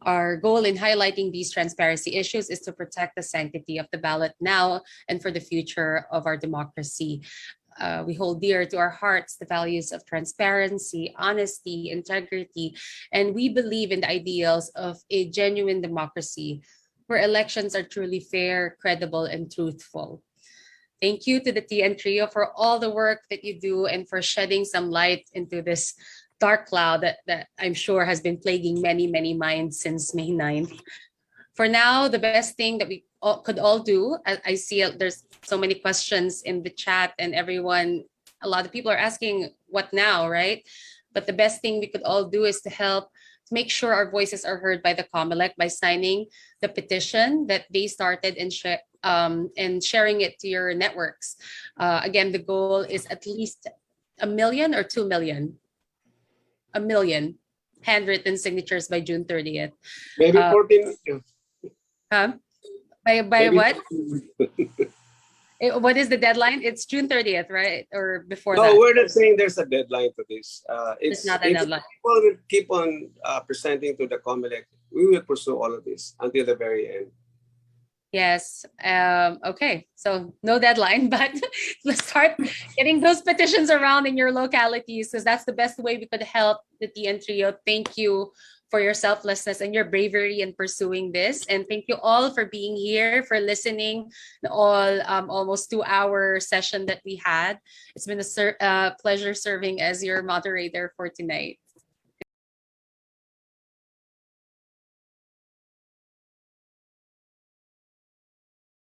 Our goal in highlighting these transparency issues is to protect the sanctity of the ballot now and for the future of our democracy. We hold dear to our hearts the values of transparency, honesty, integrity, and we believe in the ideals of a genuine democracy where elections are truly fair, credible, and truthful. Thank you to the TN Trio for all the work that you do and for shedding some light into this dark cloud that I'm sure has been plaguing many, many minds since May 9th. For now, the best thing that we could all do, I see there's so many questions in the chat and a lot of people are asking what now, right? But the best thing we could all do is to help make sure our voices are heard by the COMELEC by signing the petition that they started and sharing it to your networks. Again, the goal is at least 1 million or 2 million. 1 million handwritten signatures by June 30th. Maybe 14. By Maybe what? What is the deadline? It's June 30th, right? Or before that? No, we're not saying there's a deadline to this. It's not a deadline. People will keep on presenting to the COMELEC. We will pursue all of this until the very end. Yes. Okay. So no deadline, but let's start getting those petitions around in your localities because that's the best way we could help the TN Trio. Thank you for your selflessness and your bravery in pursuing this. And thank you all for being here, for listening to all almost 2-hour session that we had. It's been a pleasure serving as your moderator for tonight.